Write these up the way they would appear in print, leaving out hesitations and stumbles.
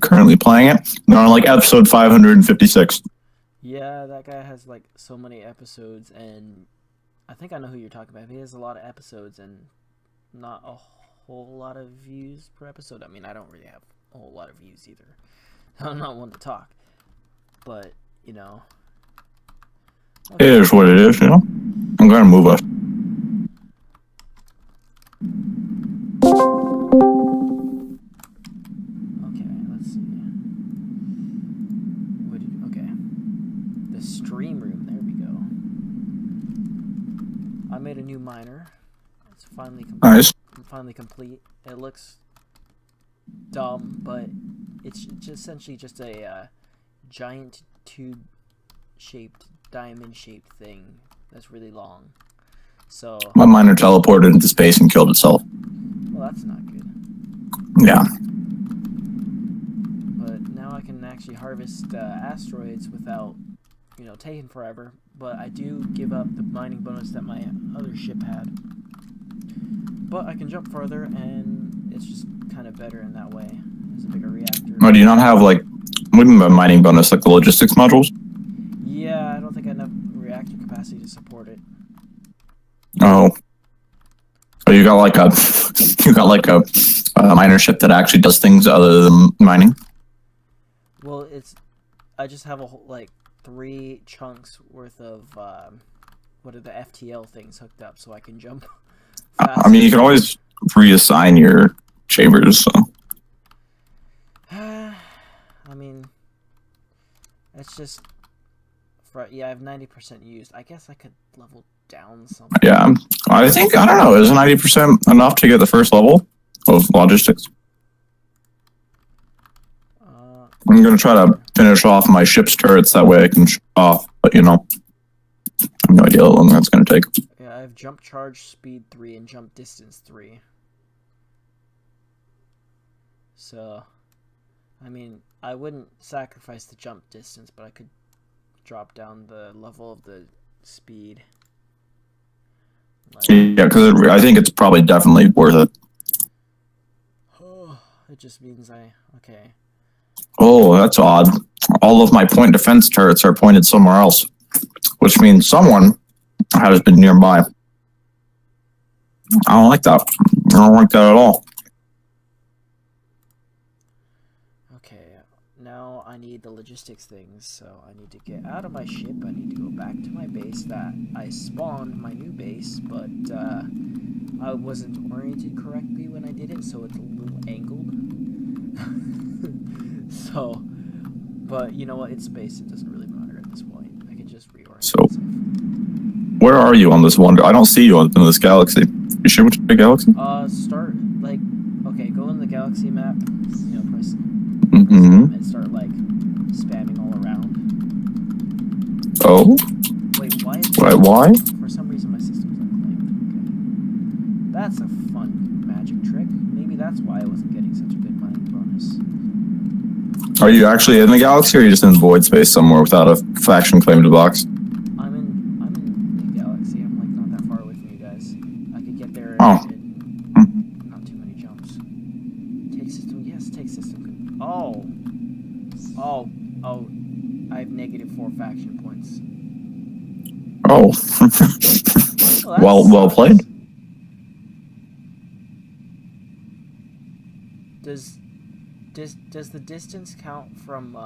currently playing it. They're on like episode 556. Yeah, that guy has like so many episodes, and I think I know who you're talking about. He has a lot of episodes and not a whole lot of views per episode. I mean, I don't really have a whole lot of views either. I'm not one to talk, but you know. It Okay. is what it is, you know. I'm gonna move us. Okay, let's see. Okay. The stream room. There we go. I made a new miner. It's finally complete. Nice. Finally complete. It looks dumb, but it's just essentially just a giant tube-shaped, diamond-shaped thing that's really long. So My miner teleported into space and killed itself. well, that's not good. Yeah. But now I can actually harvest asteroids without, taking forever. But I do give up the mining bonus that my other ship had. But I can jump further, and it's just kind of better in that way. There's a bigger reactor. Why do you not have like, what do you mean by mining bonus, like the logistics modules? Yeah, I don't think I have enough reactor capacity to support it. Oh. Oh, you got like a miner ship that actually does things other than mining? Well, I just have a whole, 3 chunks worth of, what are the FTL things hooked up so I can jump faster. I mean, you can always reassign your chambers, so. I mean, it's just, I have 90% used. I guess I could level down something. Yeah, I think, I don't know, is 90% enough to get the first level of logistics? I'm going to try to finish off my ship's turrets, that way I can show off, but I have no idea how long that's going to take. Yeah, I have jump charge speed 3 and jump distance 3. So, I mean, I wouldn't sacrifice the jump distance, but I could drop down the level of the speed. Yeah, because I think it's probably definitely worth it. It just means okay. Oh, that's odd. All of my point defense turrets are pointed somewhere else, which means someone has been nearby. I don't like that. I don't like that at all. Okay, now I need the logistics things, so I need to get out of my ship. I need to go back to my base that I spawned my new base, but I wasn't oriented correctly when I did it, so it's a little angled. So, but you know what? It's space. It doesn't really matter at this point. I can just reorient So, myself. where are you on this wonder? I don't see you in this galaxy. You sure which big galaxy? Start okay. Go in the galaxy map. Press Mm-hmm. and start spamming all around. Oh. Wait, why? Why? For some reason, my system's unclaimed. Okay. That's a fun magic trick. Maybe that's why I wasn't getting such a good mining bonus. Are you actually in the galaxy, or are you just in void space somewhere without a faction claimed box? I'm in the galaxy. I'm not that far away from you guys. I could get there in not too many jumps. Take system. Yes, take system. Oh. I have -4 faction points. Oh. Well played. Does the distance count from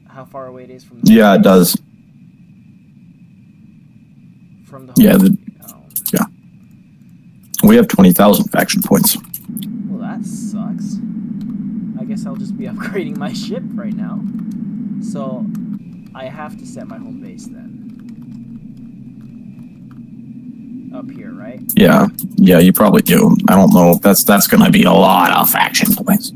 how far away it is from the Yeah, it does. From the yeah, oh. Yeah. We have 20,000 faction points. Well, that sucks. I guess I'll just be upgrading my ship right now. So I have to set my home base then. Up here, right? Yeah, you probably do. I don't know if that's going to be a lot of faction points.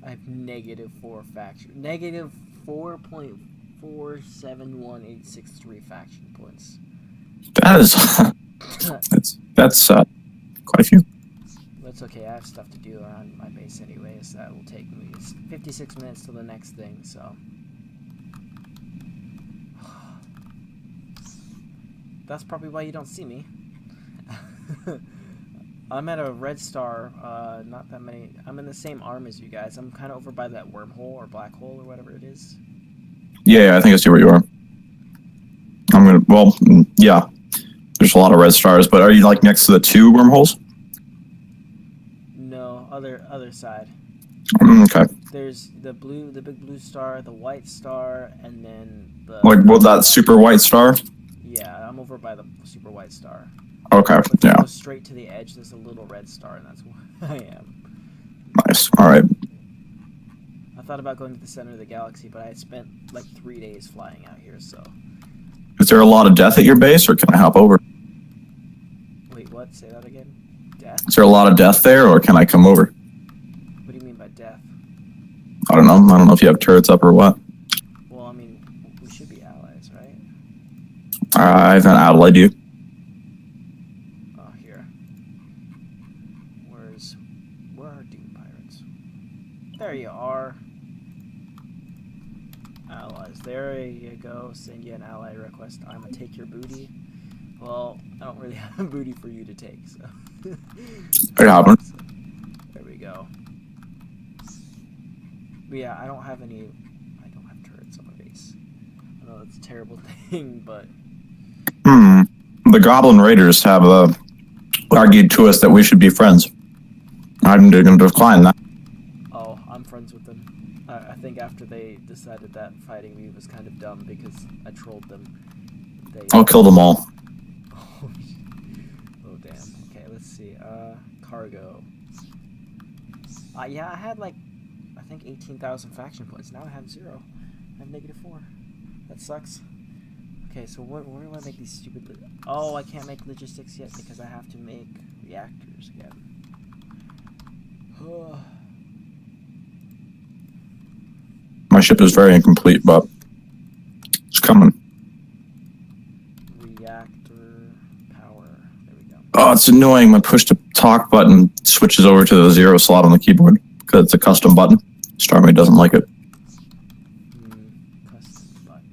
I have -4 faction, -4.471863 faction points. That is that's quite a few. That's okay. I have stuff to do around my base anyways. That will take me 56 minutes till the next thing. So That's probably why you don't see me. I'm at a red star, not that many. I'm in the same arm as you guys. I'm kind of over by that wormhole or black hole or whatever it is. Yeah, I think I see where you are. I'm gonna. Well, yeah. There's a lot of red stars, but are you like next to the 2 wormholes? No, other side. Okay. There's the big blue star, the white star, and then the. Like, well, that super white star. Yeah, I'm over by the super white star. Okay. But if Yeah. you go straight to the edge, there's a little red star, and that's where I am. Nice. All right. I thought about going to the center of the galaxy, but I had spent like 3 days flying out here, so. Is there a lot of death at your base, or can I hop over? Wait, what? Say that again? Death? Is there a lot of death there, or can I come over? What do you mean by death? I don't know. I don't know if you have turrets up or what. Well, I mean, we should be allies, right? I haven't allied you. Oh, here. Where are Doom Pirates? There you are. Allies. There you go. Send you an ally request. I'm gonna take your booty. Well, I don't really have booty for you to take, so. It happened. There we go. But yeah, I don't have turrets on my base. I know that's a terrible thing, but The Goblin Raiders have argued to us that we should be friends. I'm going to decline that. oh, I'm friends with them. I think after they decided that fighting me was kind of dumb because I trolled them. I'll kill them all. Oh damn. Okay, let's see. Cargo. Yeah, I had like, I think 18,000 faction points. Now I have 0. I have -4. That sucks. Okay, so where do I make these stupid... Oh, I can't make logistics yet because I have to make reactors again. My ship is very incomplete, but it's coming. Reactor power. There we go. Oh, it's annoying. My push to talk button switches over to the 0 slot on the keyboard because it's a custom button. StarMade doesn't like it. Custom button.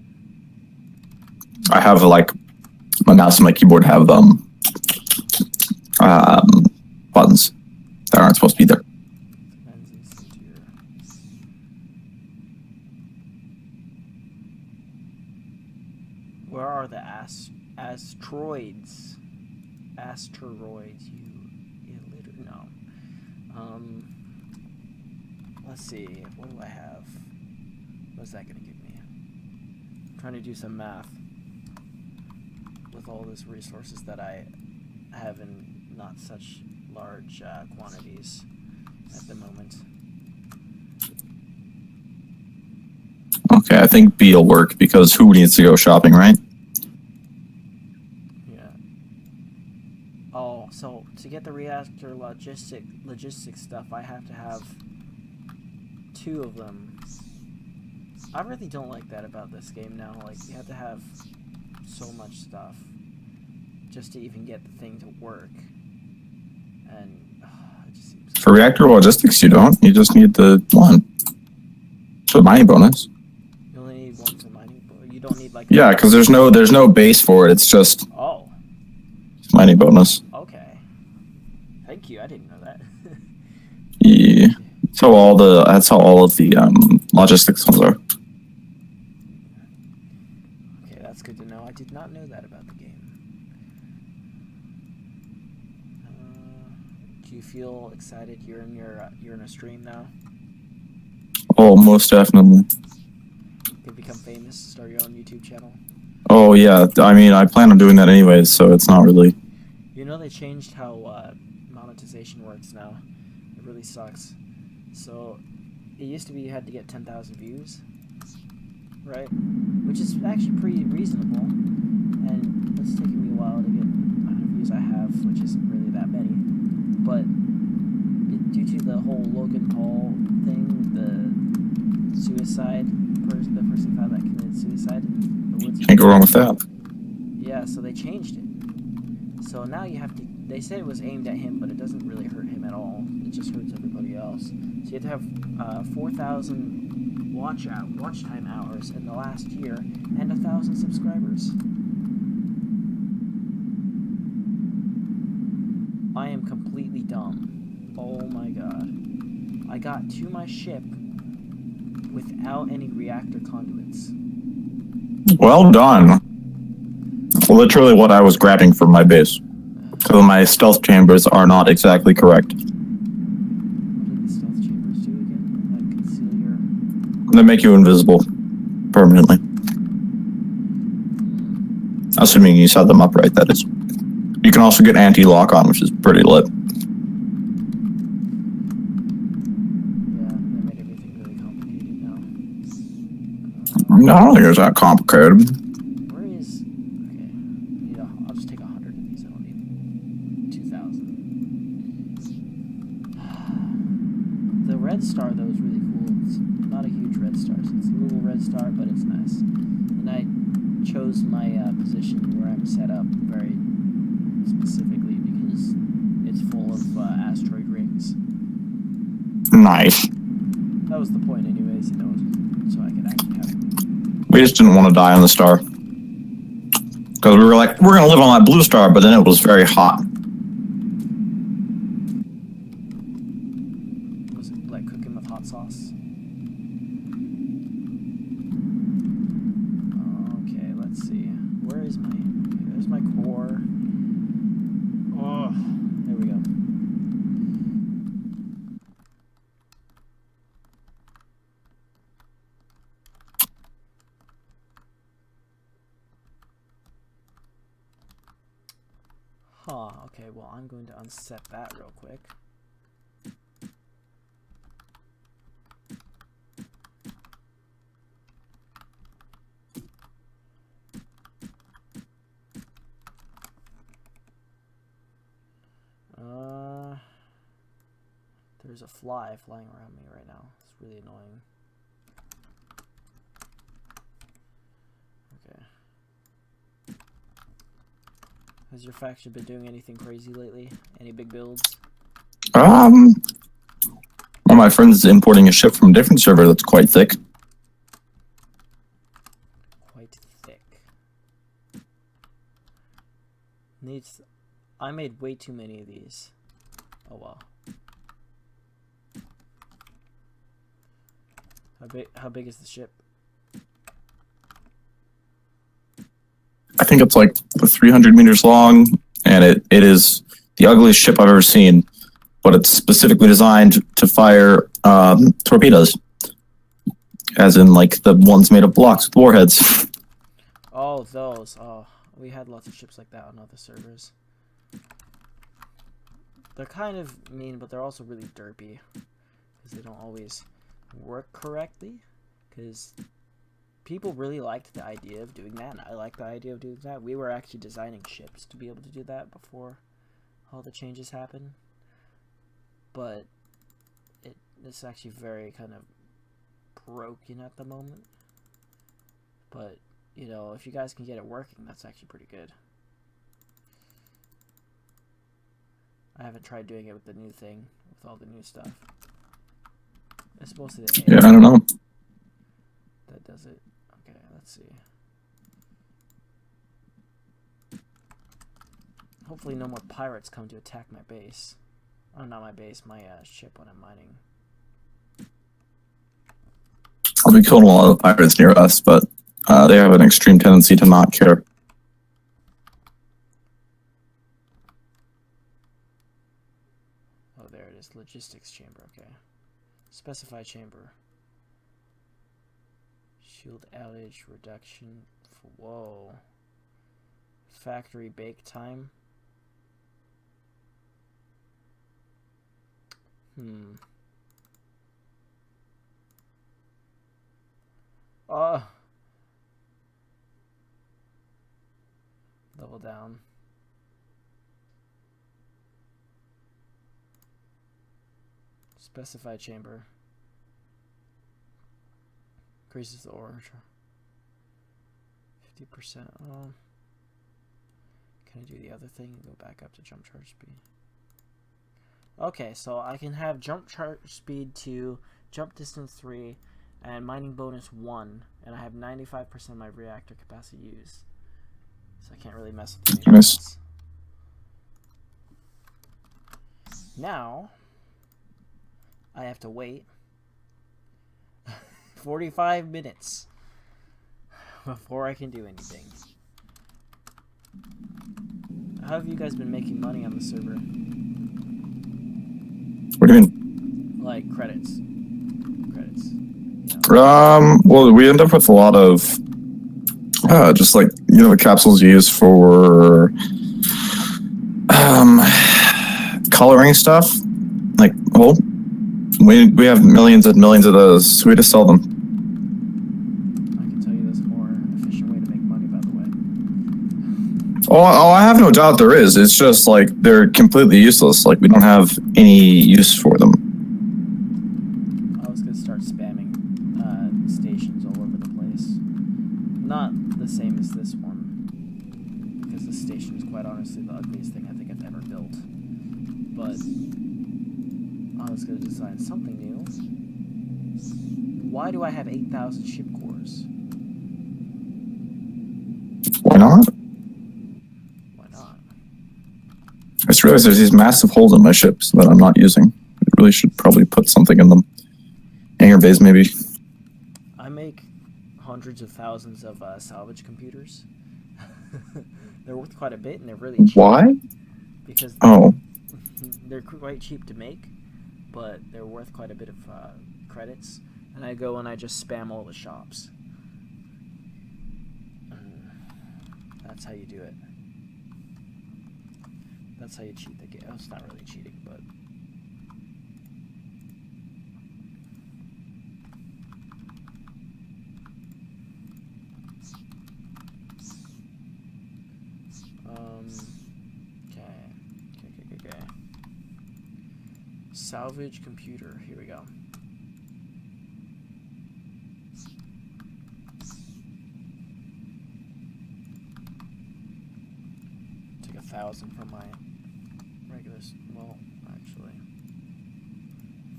I have like my mouse and my keyboard have buttons that aren't supposed to be there. Where are the asteroids? Asteroids, you illiterate. No. Let's see. What do I have? What's that going to give me? I'm trying to do some math with all these resources that I have in not such large quantities at the moment. Okay, I think B will work because who needs to go shopping, right? Yeah. Oh, so to get the reactor logistic stuff, I have to have 2 of them. I really don't like that about this game now. Like, you have to have so much stuff just to even get the thing to work. And it just seems... For reactor logistics, you don't. You just need the 1. So mining bonus. You only need 1 for mining, but you don't need like... Yeah, because there's no base for it. It's just mining bonus. Okay. Thank you. I didn't know that. Yeah. That's how all of the logistics ones are. Okay, that's good to know. I did not know that about the game. Do you feel excited? You're in a stream now. Oh, most definitely. You become famous. Start your own YouTube channel. Oh yeah. I mean, I plan on doing that anyways, so it's not really. You know they changed how monetization works now. It really sucks. So it used to be you had to get 10,000 views, right? Which is actually pretty reasonable. And it's taken me a while to get the amount of views I have, which isn't really that many. But due to the whole Logan Paul thing, the suicide the person found that committed suicide in the woods. Can't go wrong with that. Yeah, so they changed it. So now you have to. They said it was aimed at him, but it doesn't really hurt him at all. It just hurts everybody else. So you have to have 4,000 watch time hours in the last year and 1,000 subscribers. I am completely dumb. Oh my god. I got to my ship without any reactor conduits. Well done. Literally what I was grabbing from my base. So my stealth chambers are not exactly correct. What do the stealth chambers do again? Like conceal your... They make you invisible permanently. Assuming you set them up right, that is. You can also get anti-lock on, which is pretty lit. Yeah, that made everything really complicated now. No, I don't think it's that complicated. Where is... Okay. Yeah, I'll just take 100 of these. I don't need 2,000. The red star, though, is really cool. It's not a huge red star, so it's a little red star, but it's nice. And I chose my position where I'm set up very specifically because it's full of asteroid rings. Nice. That was the point anyways, you know, so I could actually have... We just didn't want to die on the star. Because we were like, we're going to live on that blue star, but then it was very hot. Was it like cooking with hot sauce? Okay, let's see. Where is my... Okay, there's my core. Oh, there we go. Huh, okay, well, I'm going to unset that real quick. There's a fly flying around me right now. It's really annoying. Okay. Has your faction been doing anything crazy lately? Any big builds? One of my friends is importing a ship from a different server that's quite thick. Quite thick. Needs... I made way too many of these. Oh well. How big is the ship? I think it's like 300 meters long, and it is the ugliest ship I've ever seen, but it's specifically designed to fire torpedoes, as in like the ones made of blocks with warheads. Oh, those. Oh, we had lots of ships like that on other servers. They're kind of mean, but they're also really derpy, because they don't always work correctly, because people really liked the idea of doing that, and I like the idea of doing that. We were actually designing ships to be able to do that before all the changes happened, but it's actually very kind of broken at the moment. But, you know, if you guys can get it working, that's actually pretty good. I haven't tried doing it with the new thing, with all the new stuff. It's supposed to be Yeah, I don't know. that does it. Okay, let's see. Hopefully no more pirates come to attack my base. Oh, not my base, my ship when I'm mining. I'll be killing a lot of pirates near us, but they have an extreme tendency to not care. Oh, there it is. Logistics chamber, okay. Specify chamber. Shield outage reduction. Whoa. Factory bake time. Level down. Specify chamber. Increases the orange. 50%. Can I do the other thing and go back up to jump charge speed? Okay, so I can have jump charge speed 2, jump distance 3, and mining bonus 1, and I have 95% of my reactor capacity used. So I can't really mess with any of Nice. this. Now, I have to wait 45 minutes before I can do anything. How have you guys been making money on the server? What do you mean? Like credits. Well, we end up with a lot of just like, you know, the capsules used for coloring stuff. Like, well, we have millions and millions of those, so we just sell them. I can tell you there's a more efficient way to make money, by the way. Oh, I have no doubt there is. It's just like they're completely useless. Like, we don't have any use for them. I was gonna start spamming stations all over the place. Not the same as this one, because this station is quite honestly the ugliest thing I think I've ever built. But I was gonna design something new. Why do I have 8,000 ship cores? Why not? Why not? I just realized there's these massive holes in my ships that I'm not using. I really should probably put something in them. Hangar bays, maybe. I make hundreds of thousands of salvage computers. They're worth quite a bit, and they're really cheap. Why? Because they're quite cheap to make, but they're worth quite a bit of credits. And I go and I just spam all the shops. That's how you do it. That's how you cheat the game. Oh, it's not really cheating, but... Okay. Salvage computer. Here we go. Take 1,000 from my regular. Well, actually,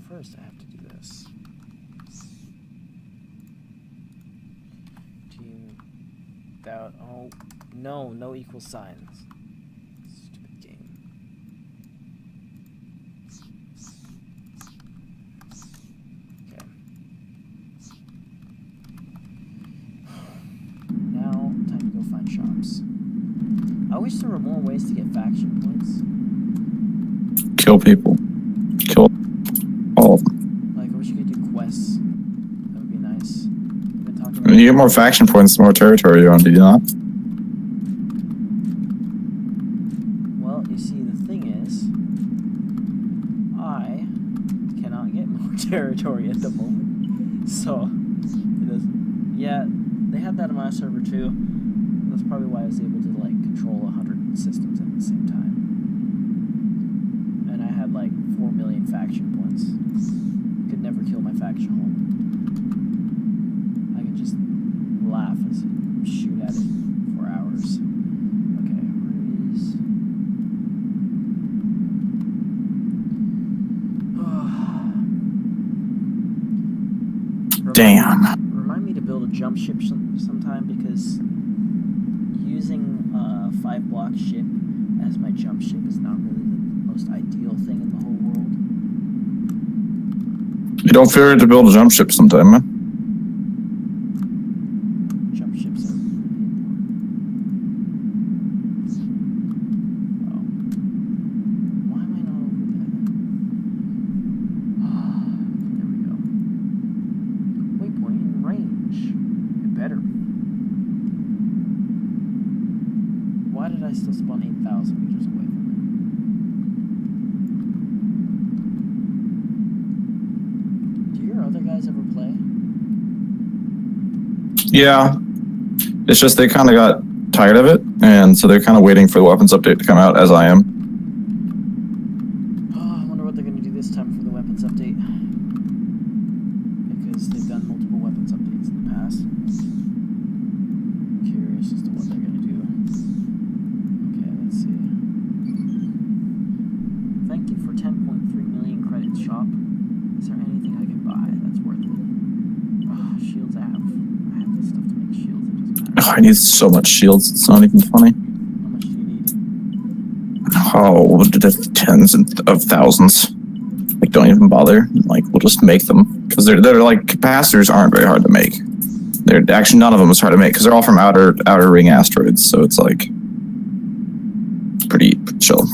first I have to do this. Team. That. Oh no! No equal signs. Stupid game. Okay. Now, time to go find shops. I wish there were more ways to get faction points. Kill people. Kill all of them. Like, I wish you could do quests. That would be nice. I've been talking I mean, you get more faction points, the more territory you're on, do you not? Well, you see, the thing is, I cannot get more territory at the moment. So, it doesn't. Yeah, they had that on my server too. That's probably why I was able to, like, control 100 systems at the same time. And I had, like, 4 million faction points. Could never kill my faction home. I could just laugh as shoot at it for hours. Okay, where is... Damn. Remind me to build a jump ship sometime, because using a 5-block ship as my jump ship is not really the most ideal thing in the whole world. You don't fear to build a jump ship sometime, man. Jump ships are really important. Oh. Why am I not over there? There we go. Waypoint in range. It better be. Why did I still spawn 8,000 meters away from it? Do your other guys ever play? Yeah. It's just they kind of got tired of it, and so they're kind of waiting for the weapons update to come out, as I am. Oh, I wonder what they're going to do this time for the weapons update. Because they've done multiple weapons updates in the past. I'm curious as to what they're going to do. Okay, let's see. Thank you for 10.3 million credits, shop. Is there anything I can buy that's worth it? Oh, shields I have the stuff to make shields, it doesn't matter. Oh, I need so much shields, it's not even funny. How much do you need? Oh, tens of thousands. Like, don't even bother. Like, we'll just make them because they're like capacitors aren't very hard to make. They're actually none of them is hard to make because they're all from outer ring asteroids. So it's like pretty chill.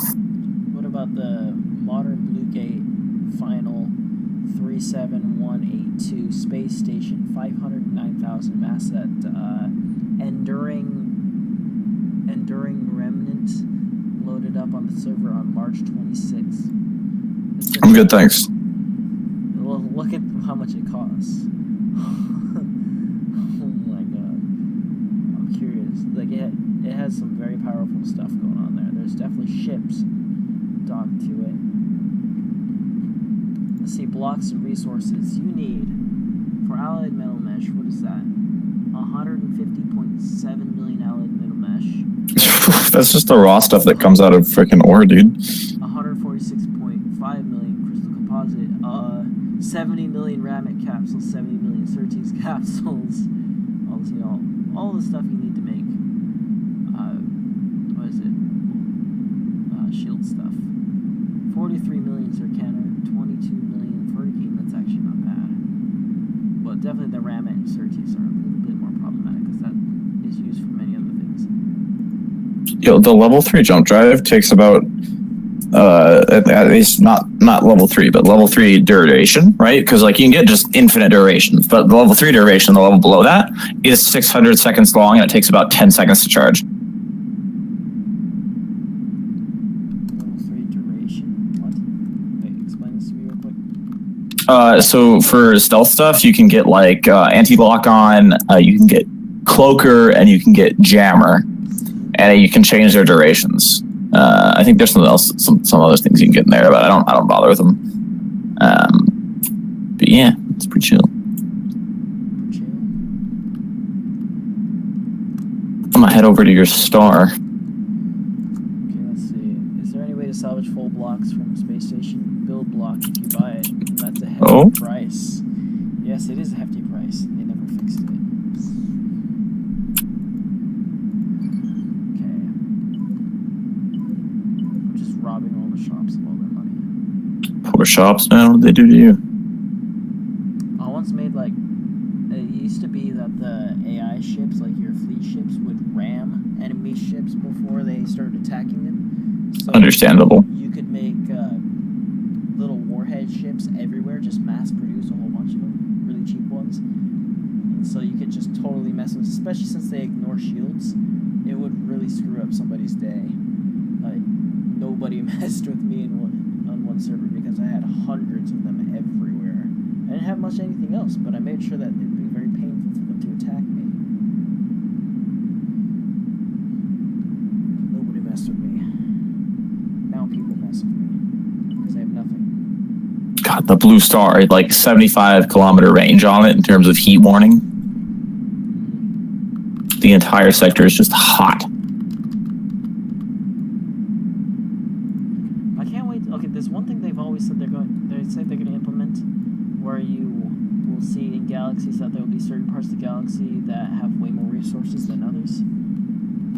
What about the modern Blue Gate final 37182 space station 509,000 mass at enduring remnant loaded up on the server on March 26th? I'm good, thanks. Well, look at how much it costs. Oh my god. I'm curious. Like, it has some very powerful stuff going on there. There's definitely ships docked to it. Let's see, blocks and resources. You need, for alloyed metal mesh, what is that? 150.7 million alloyed metal mesh. That's just the raw stuff that comes out of freaking ore, dude. 146.5 million crystal composite. 70 million Rammet capsules, 70 million Surtees capsules. All the stuff you need to make. What is it? Shield stuff. 43 million Zircanner, 22 million Verticane. That's actually not bad. But definitely the Rammet and Surtees are a little bit more problematic because that is used for many other things. Yo, the level 3 jump drive takes about at least not level 3, but level 3 duration, right? Because like you can get just infinite duration, but the level 3 duration, the level below that, is 600 seconds long, and it takes about 10 seconds to charge. Level 3 duration? What? Wait, explain this to me real quick. So for stealth stuff, you can get like anti-lock on, you can get cloaker, and you can get jammer, and you can change their durations. I think there's something else, some other things you can get in there, but I don't bother with them. But yeah, it's pretty chill. I'm gonna head over to your star. Okay, let's see. Is there any way to salvage full blocks from space station? Build block if you buy it. That's a hefty price. Yes, it is a hefty price. They never fixed it. Robbing all the shops of all their money. Poor shops, man. What did they do to you? I once made like, it used to be that the AI ships, like your fleet ships, would ram enemy ships before they started attacking them. So understandable. You could make little warhead ships everywhere, just mass produce a whole bunch of them, really cheap ones. And so you could just totally mess with, especially since they ignore shields, it would really screw up somebody's day. Like, nobody messed with me on one server because I had hundreds of them everywhere. I didn't have much anything else, but I made sure that it would be very painful for them to attack me. Nobody messed with me. Now people mess with me because I have nothing. God, the blue star had like 75-kilometer range on it in terms of heat warning. The entire sector is just hot. Okay, there's one thing they've always said they say they're going to implement, where you will see in galaxies that there will be certain parts of the galaxy that have way more resources than others.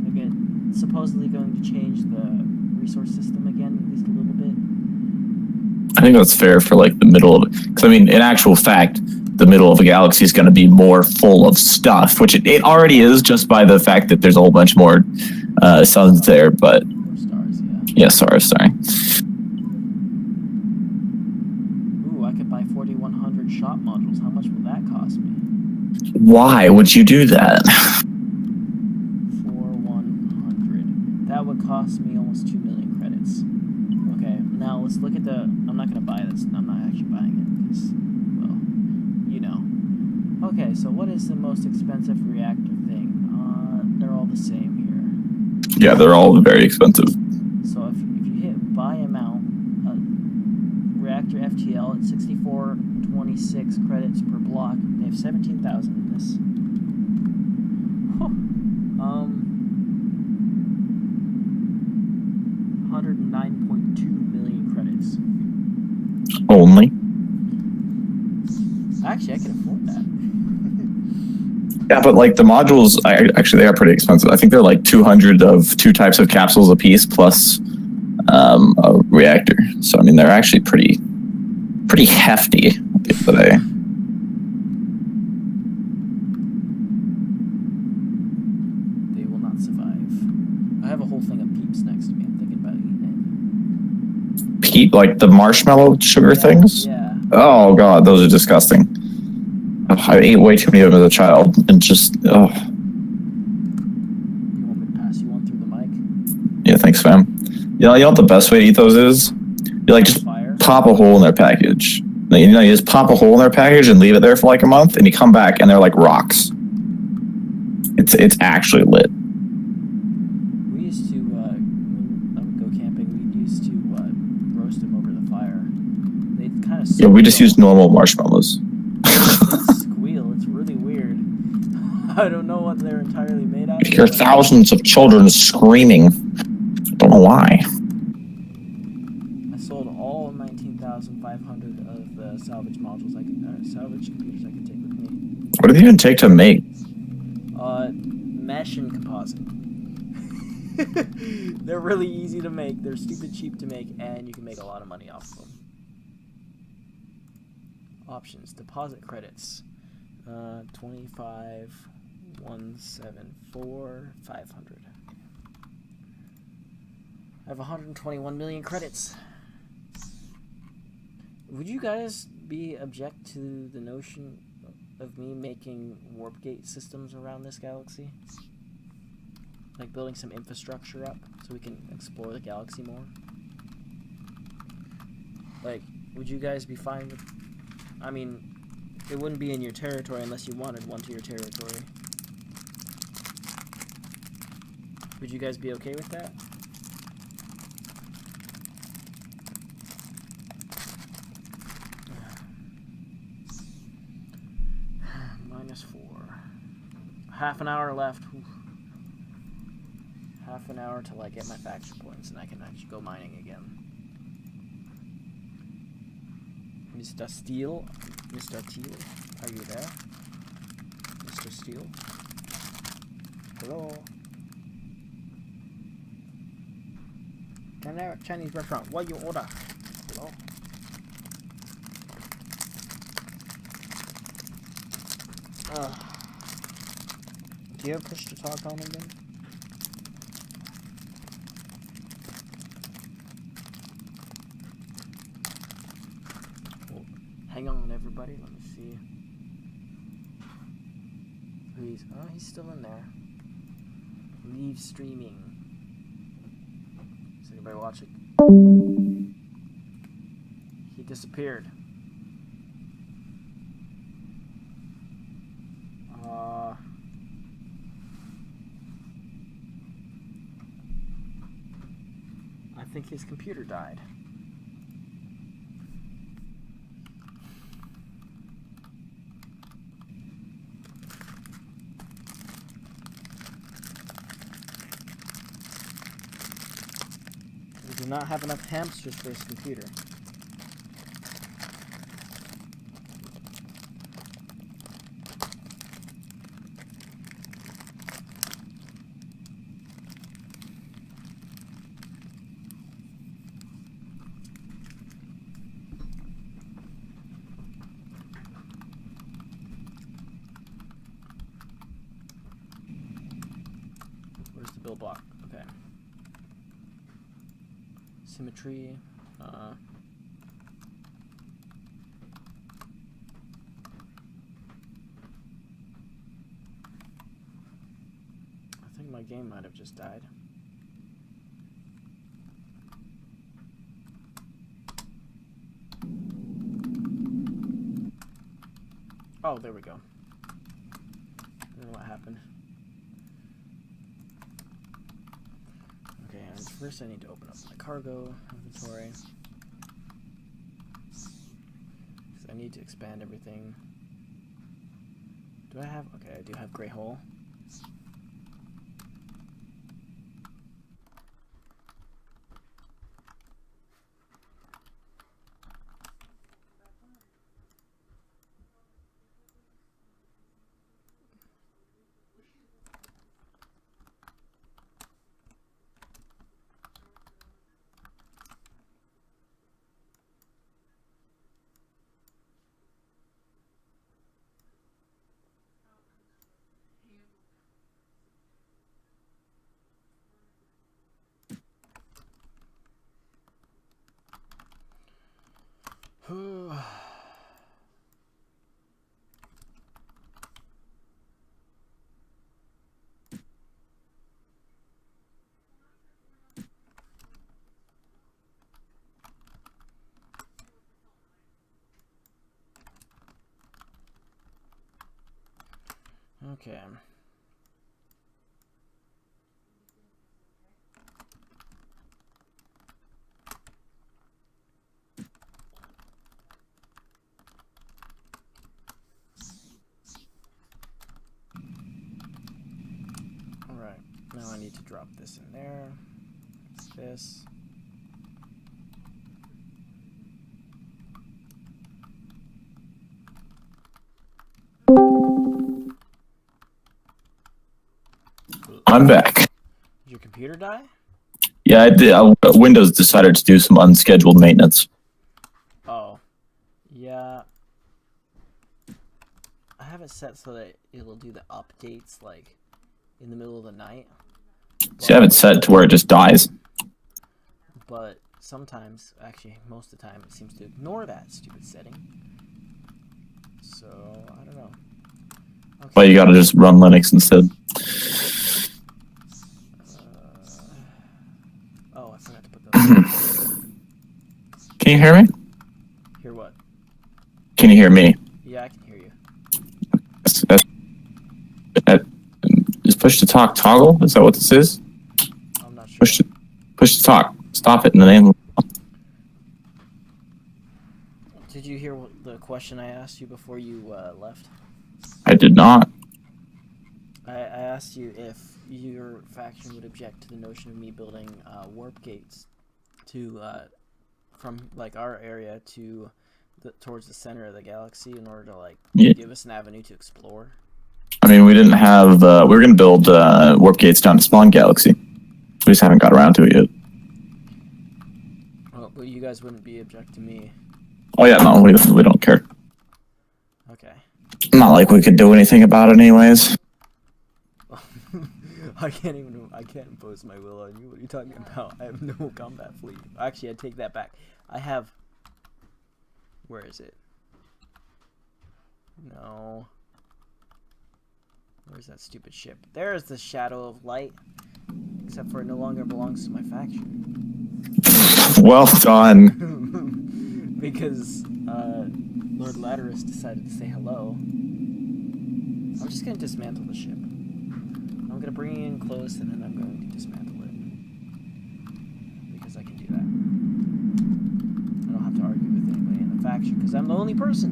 Again, supposedly going to change the resource system again, at least a little bit. I think that's fair for like the middle of it. Because I mean, in actual fact, the middle of a galaxy is going to be more full of stuff, which it already is just by the fact that there's a whole bunch more suns there, but... Or stars, yeah. Yeah, stars, sorry. I could buy 4,100 shop modules. How much will that cost me? Why would you do that? 4,100. That would cost me almost 2 million credits. Okay, now let's look at the... I'm not going to buy this. I'm not actually buying it because, well, you know. Okay, so what is the most expensive reactor thing? They're all the same here. Yeah, they're all very expensive. So if you hit buy amount, reactor FTL at 6426 credits per block. They have 17,000 in this. 109.2 million credits. Only? Actually, I can afford that. Yeah, but like the modules, actually they are pretty expensive. I think they're like 200 of 2 types of capsules a piece, plus a reactor. So I mean, they're actually pretty hefty at the end of the day. They will not survive. I have a whole thing of peeps next to me. I'm thinking about eating it. Peep, like the marshmallow sugar things? Yeah. Oh god, those are disgusting. I ate way too many of them as a child, and just You want me to pass you one through the mic? Yeah, thanks, fam. You know what the best way to eat those is? You like just pop a hole in their package. You just pop a hole in their package and leave it there for like a month, and you come back and they're like rocks. It's actually lit. We used to when I would go camping. We used to roast them over the fire. They kind of we just use normal marshmallows. Squeal. It's really weird. I don't know what they're entirely made out of. You hear thousands of children screaming. I don't know why. I sold all 19,500 of the salvage modules salvage computers I could take with me. What do they even take to make? Mesh and composite. They're really easy to make. They're stupid cheap to make, and you can make a lot of money off of them. Options: deposit credits, 25, 174, 500. I have 121 million credits. Would you guys be object to the notion of me making warp gate systems around this galaxy? Like building some infrastructure up so we can explore the galaxy more? Like, would you guys be fine with... I mean, it wouldn't be in your territory unless you wanted one to your territory. Would you guys be okay with that? -4. Half an hour left. Oof. Half an hour till I get my faction points and I can actually go mining again. Mr. Steele? Mr. Teal? Are you there? Mr. Steele? Hello? Chinese restaurant. What you order? Hello? Do you have push to talk on again? Well, hang on, everybody. Let me see. He's still in there. Leave streaming. Is anybody watching? He disappeared. I think his computer died. We do not have enough hamsters for his computer. Where's the build block? Okay. Symmetry. I think my game might have just died. Oh, there we go. I don't know what happened. Okay, and first I need to open up my cargo inventory. Because I need to expand everything. Do I have... Okay, I do have Grey Hole. Okay. Alright, now I need to drop this in there. This. I'm back. Did your computer die? Yeah, I did. Windows decided to do some unscheduled maintenance. Oh. Yeah. I have it set so that it'll do the updates, like, in the middle of the night. See, I have it set to where it just dies. But sometimes, actually, most of the time, it seems to ignore that stupid setting. So, I don't know. Okay. But you gotta just run Linux instead. Oh, I forgot to put those. Can you hear me? Hear what? Can you hear me? Yeah, I can hear you. Is push to talk toggle? Is that what this is? I'm not sure. Push to talk. Stop it in the name of... Did you hear the question I asked you before you left? I did not. I asked you if your faction would object to the notion of me building warp gates to from like our area to towards the center of the galaxy in order to like give us an avenue to explore. I mean, we didn't have. We were going to build warp gates down to Spawn Galaxy. We just haven't got around to it yet. Well, but you guys wouldn't be object to me. Oh yeah, no, we don't care. Okay. Not like we could do anything about it, anyways. I can't impose my will on you. What are you talking about? I have no combat fleet. Actually, I take that back. I have. Where is it? No. Where's that stupid ship? There's the Shadow of Light. Except for it no longer belongs to my faction. Well done. Because Lord Laterus decided to say hello. I'm just going to dismantle the ship. I'm going to bring it in close and then I'm going to dismantle it. Because I can do that. I don't have to argue with anybody in the faction because I'm the only person.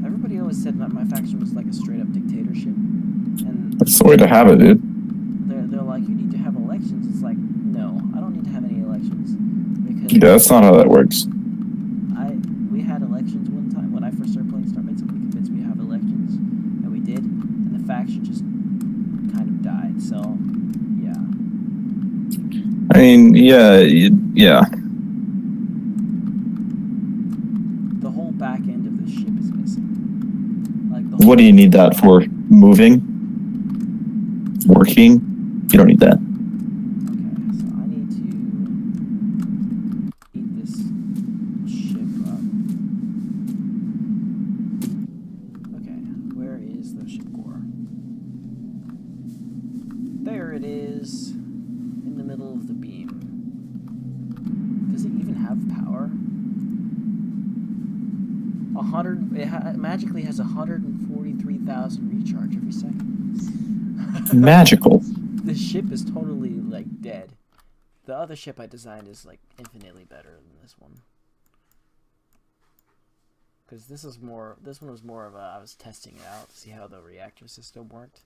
Everybody always said that my faction was like a straight up dictatorship. And That's the way to have it, dude. They're like, you need to have elections. It's like, no, I don't need to have any elections. Because Yeah, that's not how that works. we had elections one time when I first started playing StarMade. Somebody convinced me to have elections, and we did, and the faction just kind of died. So, yeah. I mean, yeah. The whole back end of the ship is missing. Like the What do you need that for? Moving? Working? You don't need that. Okay, so I need to eat this ship up. Okay, where is the ship core? There it is, in the middle of the beam. Does it even have power? It magically has 143,000 recharge every second. Magical. This ship is totally like dead. The other ship I designed is like infinitely better than this one. Because this one was more of a, I was testing it out to see how the reactor system worked.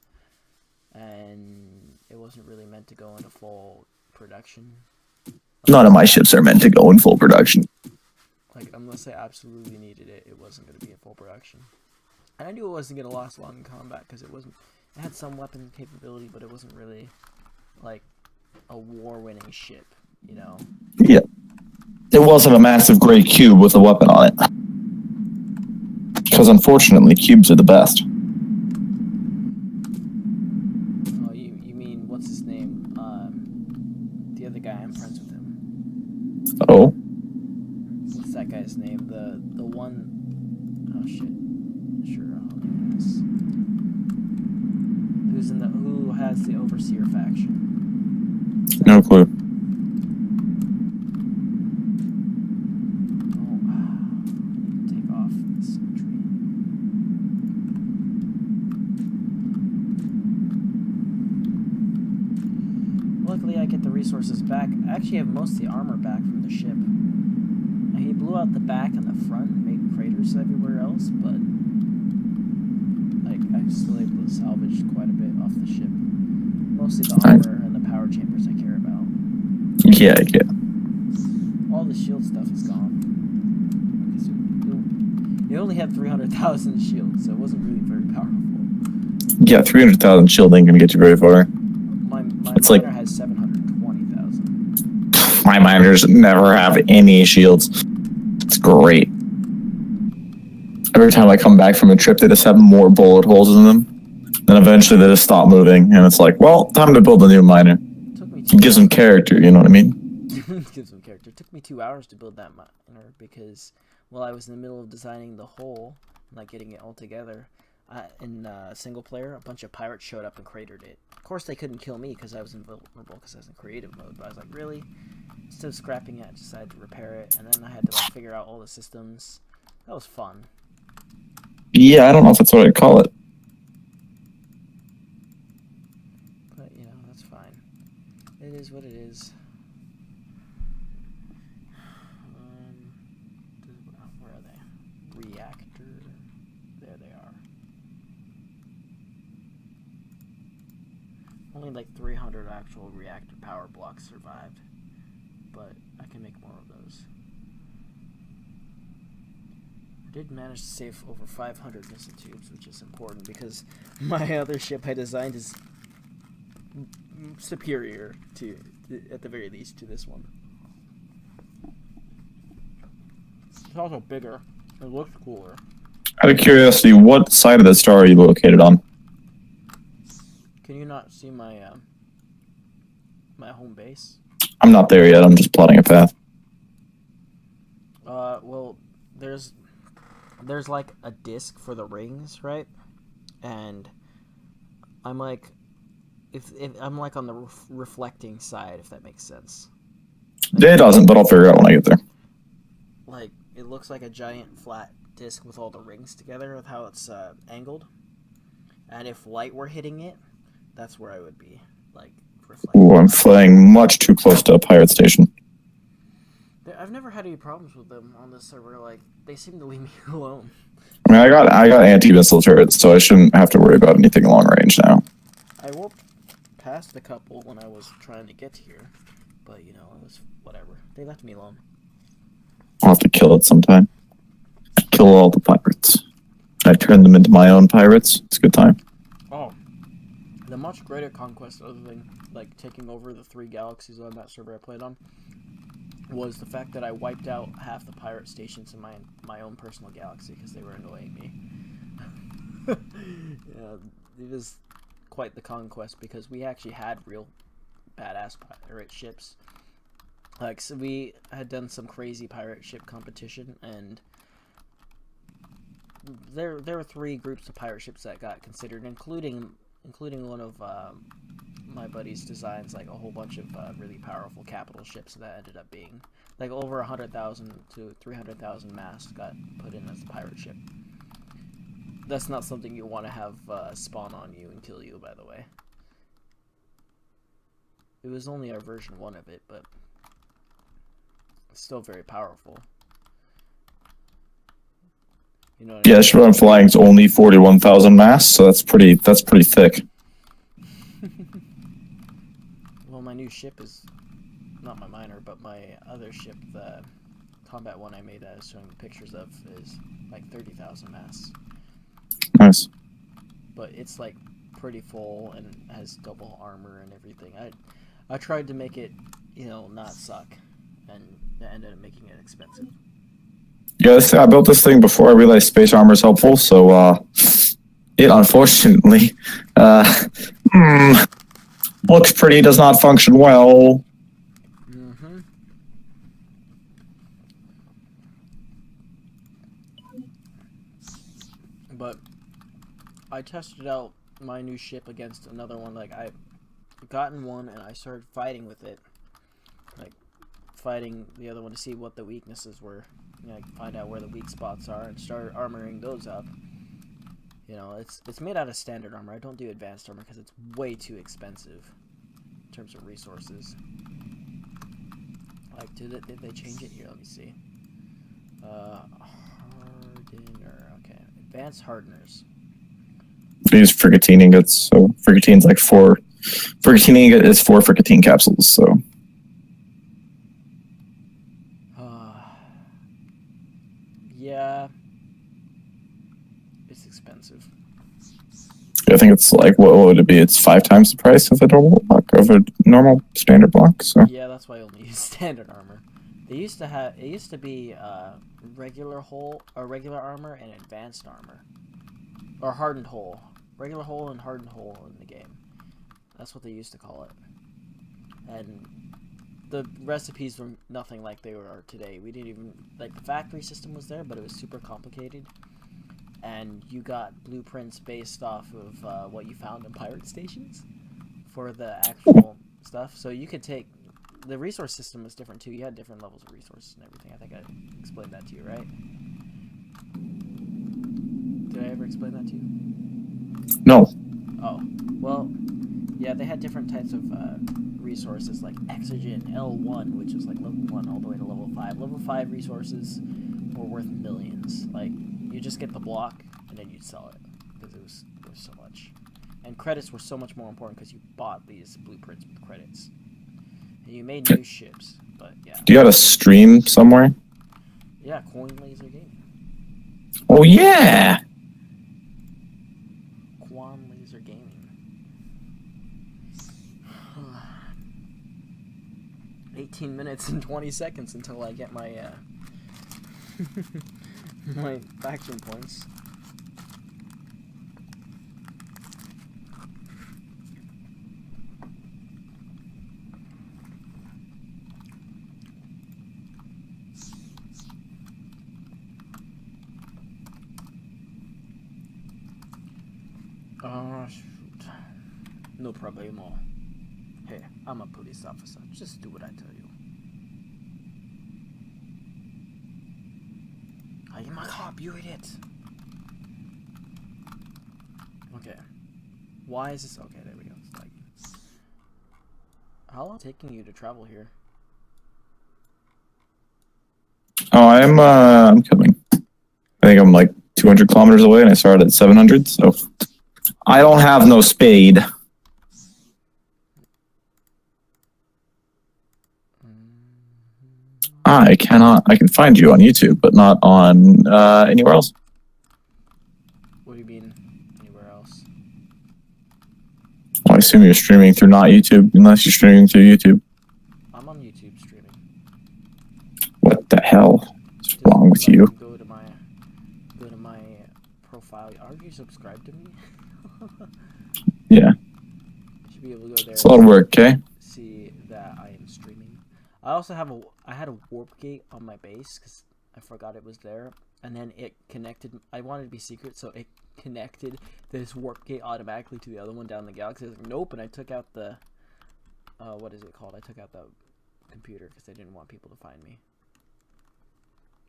And it wasn't really meant to go into full production. None of my ships are meant to go in full production. Like, unless I absolutely needed it, it wasn't going to be in full production. And I knew it wasn't going to last long in combat, because it had some weapon capability, but it wasn't really, like, a war-winning ship, you know? Yeah. It wasn't a massive gray cube with a weapon on it. Because unfortunately, cubes are the best. Oh, you mean, what's his name? The other guy, I'm friends with him. Oh. What's that guy's name? The one. Oh shit. Sure. I'll name this. Who has the overseer faction? No clue. Oh, I need to take off this tree. Luckily, I get the resources back. I actually have most of the armor back from the ship. And he blew out the back and the front and made craters everywhere else, but like I'm still able to salvage quite a bit off the ship. Mostly the armor and the power chambers I care about. Yeah. All the shield stuff is gone. It only had 300,000 shields, so it wasn't really very powerful. Yeah, 300,000 shield ain't gonna get you very far. My It's miner like- has 720,000. My miners never have any shields. It's great. Every time I come back from a trip, they just have more bullet holes in them. Then eventually they just stop moving, and it's like, well, time to build a new miner. Took me It gives them character, you know what I mean? gives them character. It took me 2 hours to build that miner because while I was in the middle of designing the hull, like getting it all together, in single player, a bunch of pirates showed up and cratered it. Of course, they couldn't kill me because I was invulnerable because I was in creative mode. But I was like, really? Instead of scrapping it, I decided to repair it, and then I had to like figure out all the systems. That was fun. Yeah, I don't know if that's what I'd call it. But you know, that's fine. It is what it is. Where are they? Reactor. There they are. Only like 300 actual reactor power blocks survived, but I can make more of those. I did manage to save over 500 missile tubes, which is important because my other ship I designed is superior to, at the very least, to this one. It's also bigger. It looks cooler. Out of curiosity, what side of the star are you located on? Can you not see my my home base? I'm not there yet. I'm just plotting a path. Well, there's like a disc for the rings, right? And I'm like, if I'm like on the reflecting side, if that makes sense. It doesn't, but I'll figure it out when I get there. Like, it looks like a giant flat disc with all the rings together with how it's angled. And if light were hitting it, that's where I would be, like, reflecting. Ooh, I'm flying much too close to a pirate station. I've never had any problems with them on this server. Like, they seem to leave me alone. I mean, I got anti-missile turrets, so I shouldn't have to worry about anything long range now. I warped past a couple when I was trying to get here, but, you know, it was whatever. They left me alone. I'll have to kill it sometime. Kill all the pirates. I turn them into my own pirates. It's a good time. Oh. The much greater conquest, other than, like, taking over the 3 galaxies on that server I played on, was the fact that I wiped out half the pirate stations in my own personal galaxy because they were annoying me. Yeah, it was quite the conquest because we actually had real badass pirate ships. Like, so we had done some crazy pirate ship competition, and there were 3 groups of pirate ships that got considered, including one of my buddy's designs, like a whole bunch of really powerful capital ships that ended up being like over 100,000 to 300,000 mass got put in as a pirate ship. That's not something you want to have spawn on you and kill you, by the way. It was only our version 1 of it, but it's still very powerful. You know what I Yeah, mean? the ship I'm flying is only 41,000 mass, so that's pretty thick. Well, my new ship is not my miner, but my other ship, the combat one I made that I was showing pictures of, is like 30,000 mass. Nice. But it's like pretty full and has double armor and everything. I tried to make it, you know, not suck, and that ended up making it expensive. Yeah, I built this thing before I realized space armor is helpful, so it unfortunately looks pretty, does not function well. Mm-hmm. I tested out my new ship against another one. Like, I gotten one and I started fighting with it. Like, fighting the other one to see what the weaknesses were. You know, like, find out where the weak spots are and start armoring those up. You know, it's made out of standard armor. I don't do advanced armor because it's way too expensive in terms of resources. Like, did they change it? Here, let me see. Hardener. Okay, advanced hardeners. Use fricatine ingots. So fricatine's like 4. Fricatine ingot is 4 fricatine capsules. So. Yeah. It's expensive. I think it's like, what would it be? It's 5 times the price of a normal block, of a normal standard block. So. Yeah, that's why I only use standard armor. It used to be regular armor and advanced armor, or hardened hull, regular hull and hardened hull in the game. That's what they used to call it. And the recipes were nothing like they are today. We didn't even, like, the factory system was there, but it was super complicated. And you got blueprints based off of what you found in pirate stations for the actual stuff. So you could take, the resource system was different too. You had different levels of resources and everything. I think I explained that to you, right? Did I ever explain that to you? No. Oh, well, yeah, they had different types of resources, like Exogen L1, which is like level 1 all the way to level 5. Level 5 resources were worth millions. Like, you just get the block, and then you'd sell it, because it was so much. And credits were so much more important, because you bought these blueprints with credits. And you made new ships, but yeah. Do you got a stream somewhere? Yeah, Coin Laser Gaming. Oh, yeah! Quan Laser Gaming. 18 minutes and 20 seconds until I get my, my faction points. Shoot. No problemo. Hey, I'm a police officer. Just do what I tell you. I am a cop, you idiot. Okay. Why is this? Okay, there we go. It's like, how long is it taking you to travel here? Oh, I'm coming. I think I'm like 200 kilometers away, and I started at 700, so I don't have no spade. I cannot. I can find you on YouTube, but not on anywhere else. What do you mean, anywhere else? Well, I assume you're streaming through not YouTube, unless you're streaming through YouTube. I'm on YouTube streaming. What the hell is wrong with you? Go to my profile. Are you subscribed to me? Yeah. You should be able to go there. It's a lot of work, okay? See that I am streaming. I also have I had a warp gate on my base because I forgot it was there, and then it connected. I wanted to be secret, so it connected this warp gate automatically to the other one down the galaxy. I was like, nope, and I took out the what is it called? I took out the computer because I didn't want people to find me.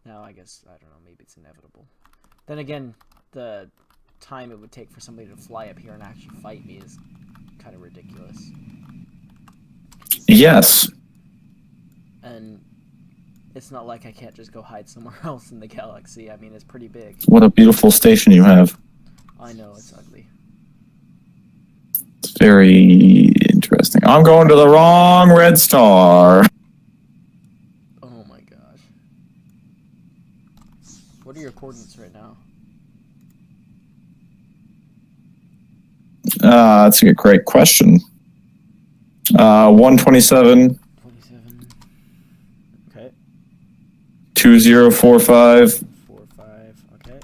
Now I guess I don't know. Maybe it's inevitable. Then again, the time it would take for somebody to fly up here and actually fight me is kind of ridiculous. Yes. And it's not like I can't just go hide somewhere else in the galaxy. I mean, it's pretty big. What a beautiful station you have. I know, it's ugly. It's very interesting. I'm going to the wrong red star. Oh my gosh. What are your coordinates right now? That's a great question. 127. 27. Okay. 2045. 45. Okay.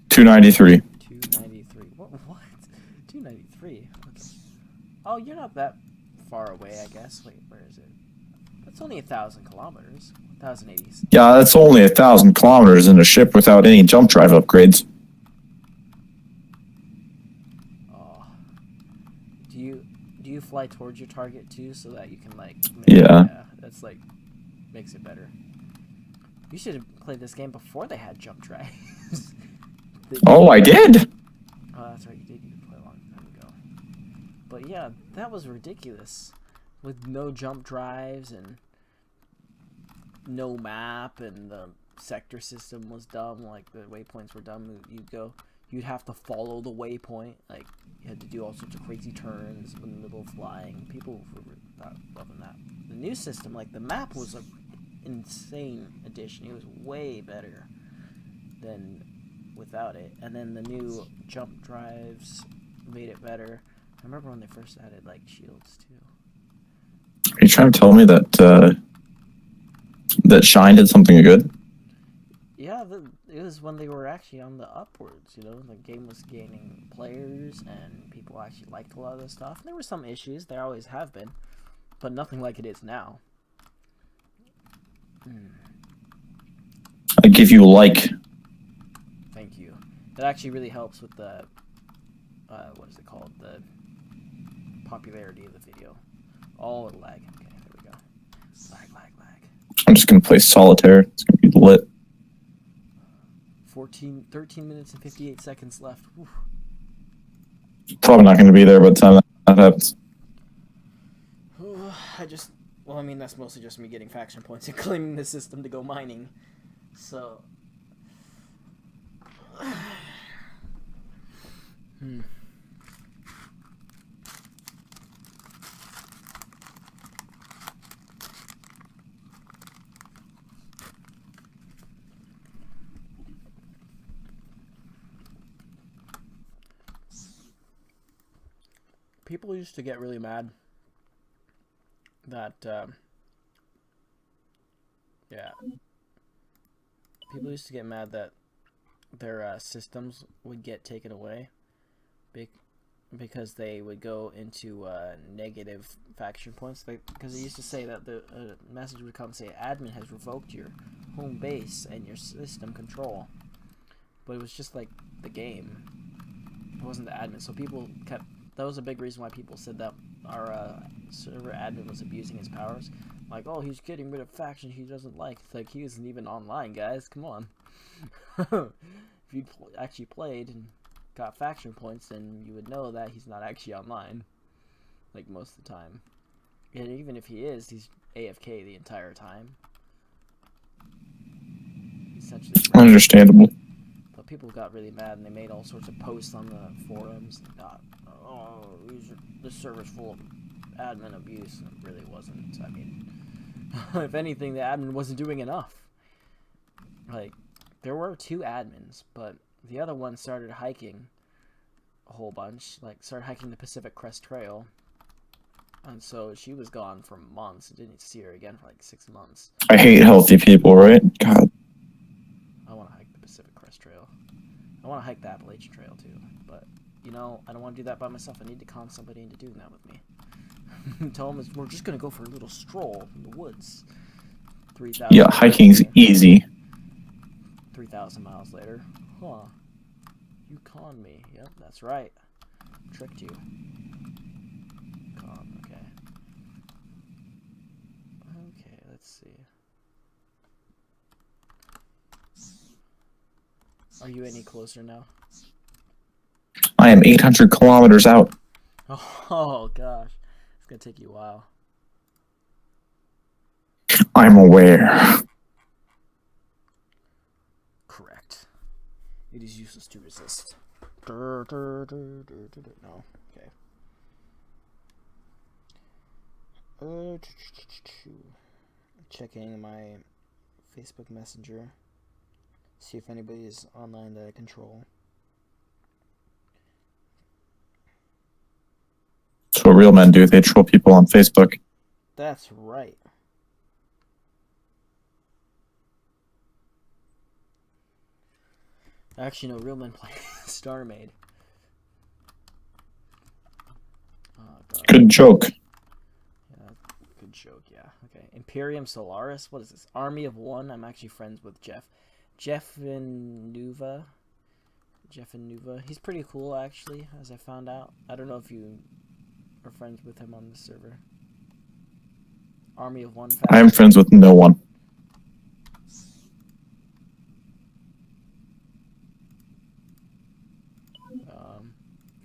293. 293. What? 293. Okay. Oh, you're not that far away, I guess. Wait, where is it? That's only 1,000 kilometers. 1,080. Yeah, that's only 1,000 kilometers in a ship without any jump drive upgrades. fly towards your target too, so that you can like. Yeah. That's like makes it better. You should have played this game before they had jump drives. Oh, I did. Oh, that's right. You did play a long time ago. But yeah, that was ridiculous, with no jump drives and no map, and the sector system was dumb. Like the waypoints were dumb. You'd have to follow the waypoint. Like you had to do all sorts of crazy turns in the middle of flying. People were not loving that. The new system, like the map, was an insane addition. It was way better than without it. And then the new jump drives made it better. I remember when they first added like shields too. Are you trying to tell me that that Shine did something good? Yeah, it was when they were actually on the upwards, you know, the game was gaining players and people actually liked a lot of this stuff. And there were some issues, there always have been, but nothing like it is now. I give you like. Thank you. That actually really helps with the, what is it called, the popularity of the video. Oh, lag. Okay, there we go. Lag. I'm just gonna play solitaire. It's gonna be lit. 13 minutes and 58 seconds left. Whew. Probably not gonna be there by the time that happens. Well, I mean, that's mostly just me getting faction points and claiming the system to go mining. So. People used to get really mad that, people used to get mad that their systems would get taken away because they would go into negative faction points. Because they used to say that the message would come and say, admin has revoked your home base and your system control. But it was just like the game. It wasn't the admin. So people kept... That was a big reason why people said that our server admin was abusing his powers. Like, oh, he's getting rid of factions he doesn't like. It's like, he isn't even online, guys. Come on. If you actually played and got faction points, then you would know that he's not actually online. Like, most of the time. And even if he is, he's AFK the entire time. Essentially. Understandable. But people got really mad and they made all sorts of posts on the forums and got, oh, this server's full of admin abuse. And it really wasn't. I mean, if anything, the admin wasn't doing enough. Like, there were 2 admins, but the other one started hiking a whole bunch. Like, started hiking the Pacific Crest Trail. And so she was gone for months. I didn't see her again for like 6 months. I hate healthy people, right? God. I want to hike the Pacific Crest Trail. I want to hike the Appalachian Trail too, but you know, I don't want to do that by myself. I need to con somebody into doing that with me. Tell them we're just gonna go for a little stroll in the woods. 3,000. Yeah, hiking's easy. 3,000 miles later. Huh. You conned me. Yep, that's right. Tricked you. Con, okay. Okay, let's see. Are you any closer now? I am 800 kilometers out. Oh gosh. It's gonna take you a while. I'm aware. Correct. It is useless to resist. No. Okay. Checking my Facebook Messenger. See if anybody is online that I control. That's what real men do. They troll people on Facebook. That's right. Actually, no, real men play StarMade. Oh, Good joke. Yeah, good joke, yeah. Okay. Imperium Solaris? What is this? Army of One? I'm actually friends with Jeff. Jeff Nuva. He's pretty cool, actually, as I found out. I don't know if you or friends with him on the server? Army of one I am faction. friends with no one.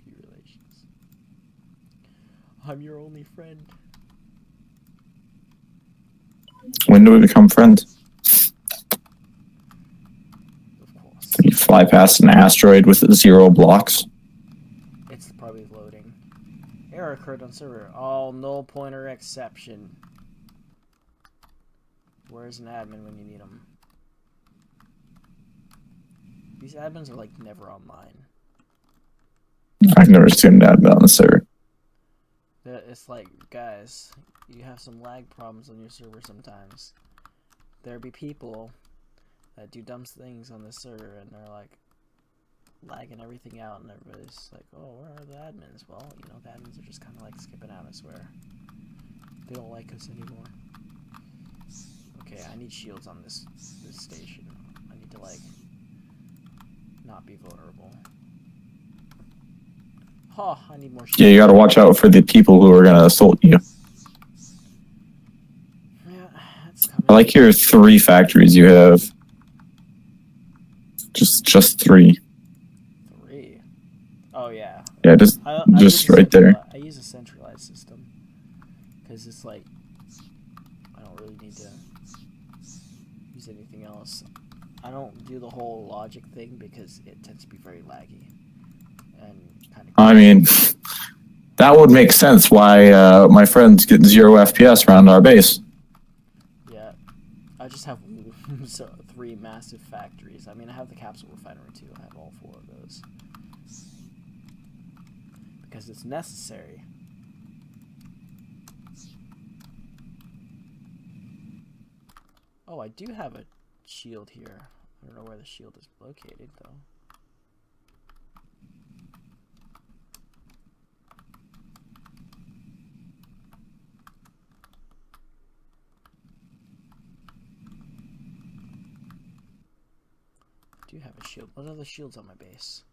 Few relations. I'm your only friend. When do we become friends? Of course. You fly past an asteroid with 0 blocks. It's probably loading. Error occurred on server. All null pointer exception. Where's an admin when you need them? These admins are like never online. I've never seen an admin on the server. It's like, guys, you have some lag problems on your server sometimes. There be people that do dumb things on this server and they're like lagging everything out, and everybody's like, oh, where are the admins? Well, you know, the admins are just kind of like skipping out, I swear. They don't like us anymore. Okay, I need shields on this station. I need to, like, not be vulnerable. Oh, I need more shields. Yeah, you gotta watch out for the people who are gonna assault you. Yeah, that's coming. I like your 3 factories you have. Just 3. 3? Oh, yeah. Yeah, just right there. I use a centralized system. Because it's like, I don't really need to use anything else. I don't do the whole logic thing because it tends to be very laggy. And kind of. I mean, that would make sense why my friends get 0 FPS around our base. Yeah, I just have 3 massive factories. I mean, I have the capsule refinery too. I have all 4 of those. Because it's necessary. Oh, I do have a shield here. I don't know where the shield is located, though. I do have a shield. What are the shields on my base?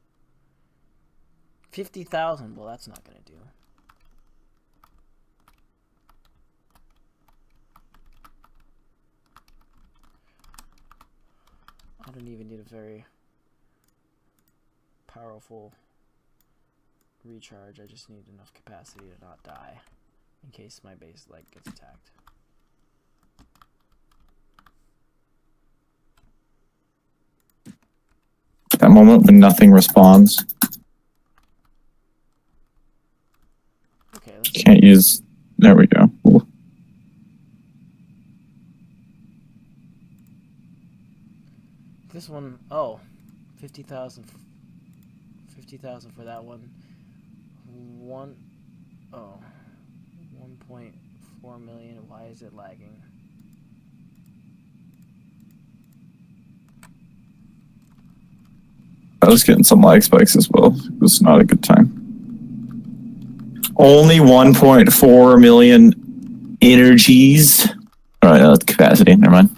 50,000. Well, that's not gonna do. I don't even need a very powerful recharge. I just need enough capacity to not die in case my base like gets attacked. That moment when nothing responds. Okay, let's Can't use. There we go. Ooh. this one. Oh, 50,000. 50,000 for that one. 1.4 million. Why is it lagging? I was getting some lag spikes as well. It was not a good time. Only 1.4 million energies. All right, that's capacity. Never mind.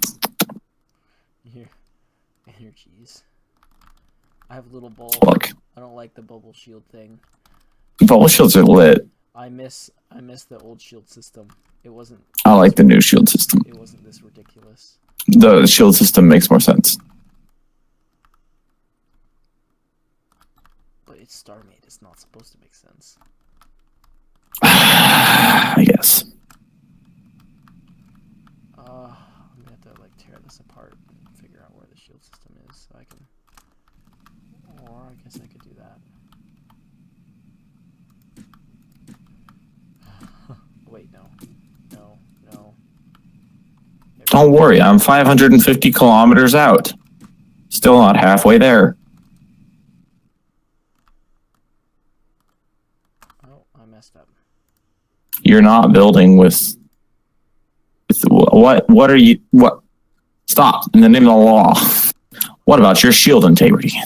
Here, energies. I have a little bulb. Fuck. I don't like the bubble shield thing. Bubble shields are lit. I miss the old shield system. It wasn't. I like the new shield system. It wasn't this ridiculous. The shield system makes more sense. But it's StarMade. It's not supposed to make sense. I guess. I'm gonna have to like tear this apart and figure out where the shield system is, so I can. Or I guess I could do that. Wait, no. Don't worry, I'm 550 kilometers out. Still not halfway there. Oh, I messed up. You're not building with what? What are you? What? Stop! In the name of the law. What about your shield integrity?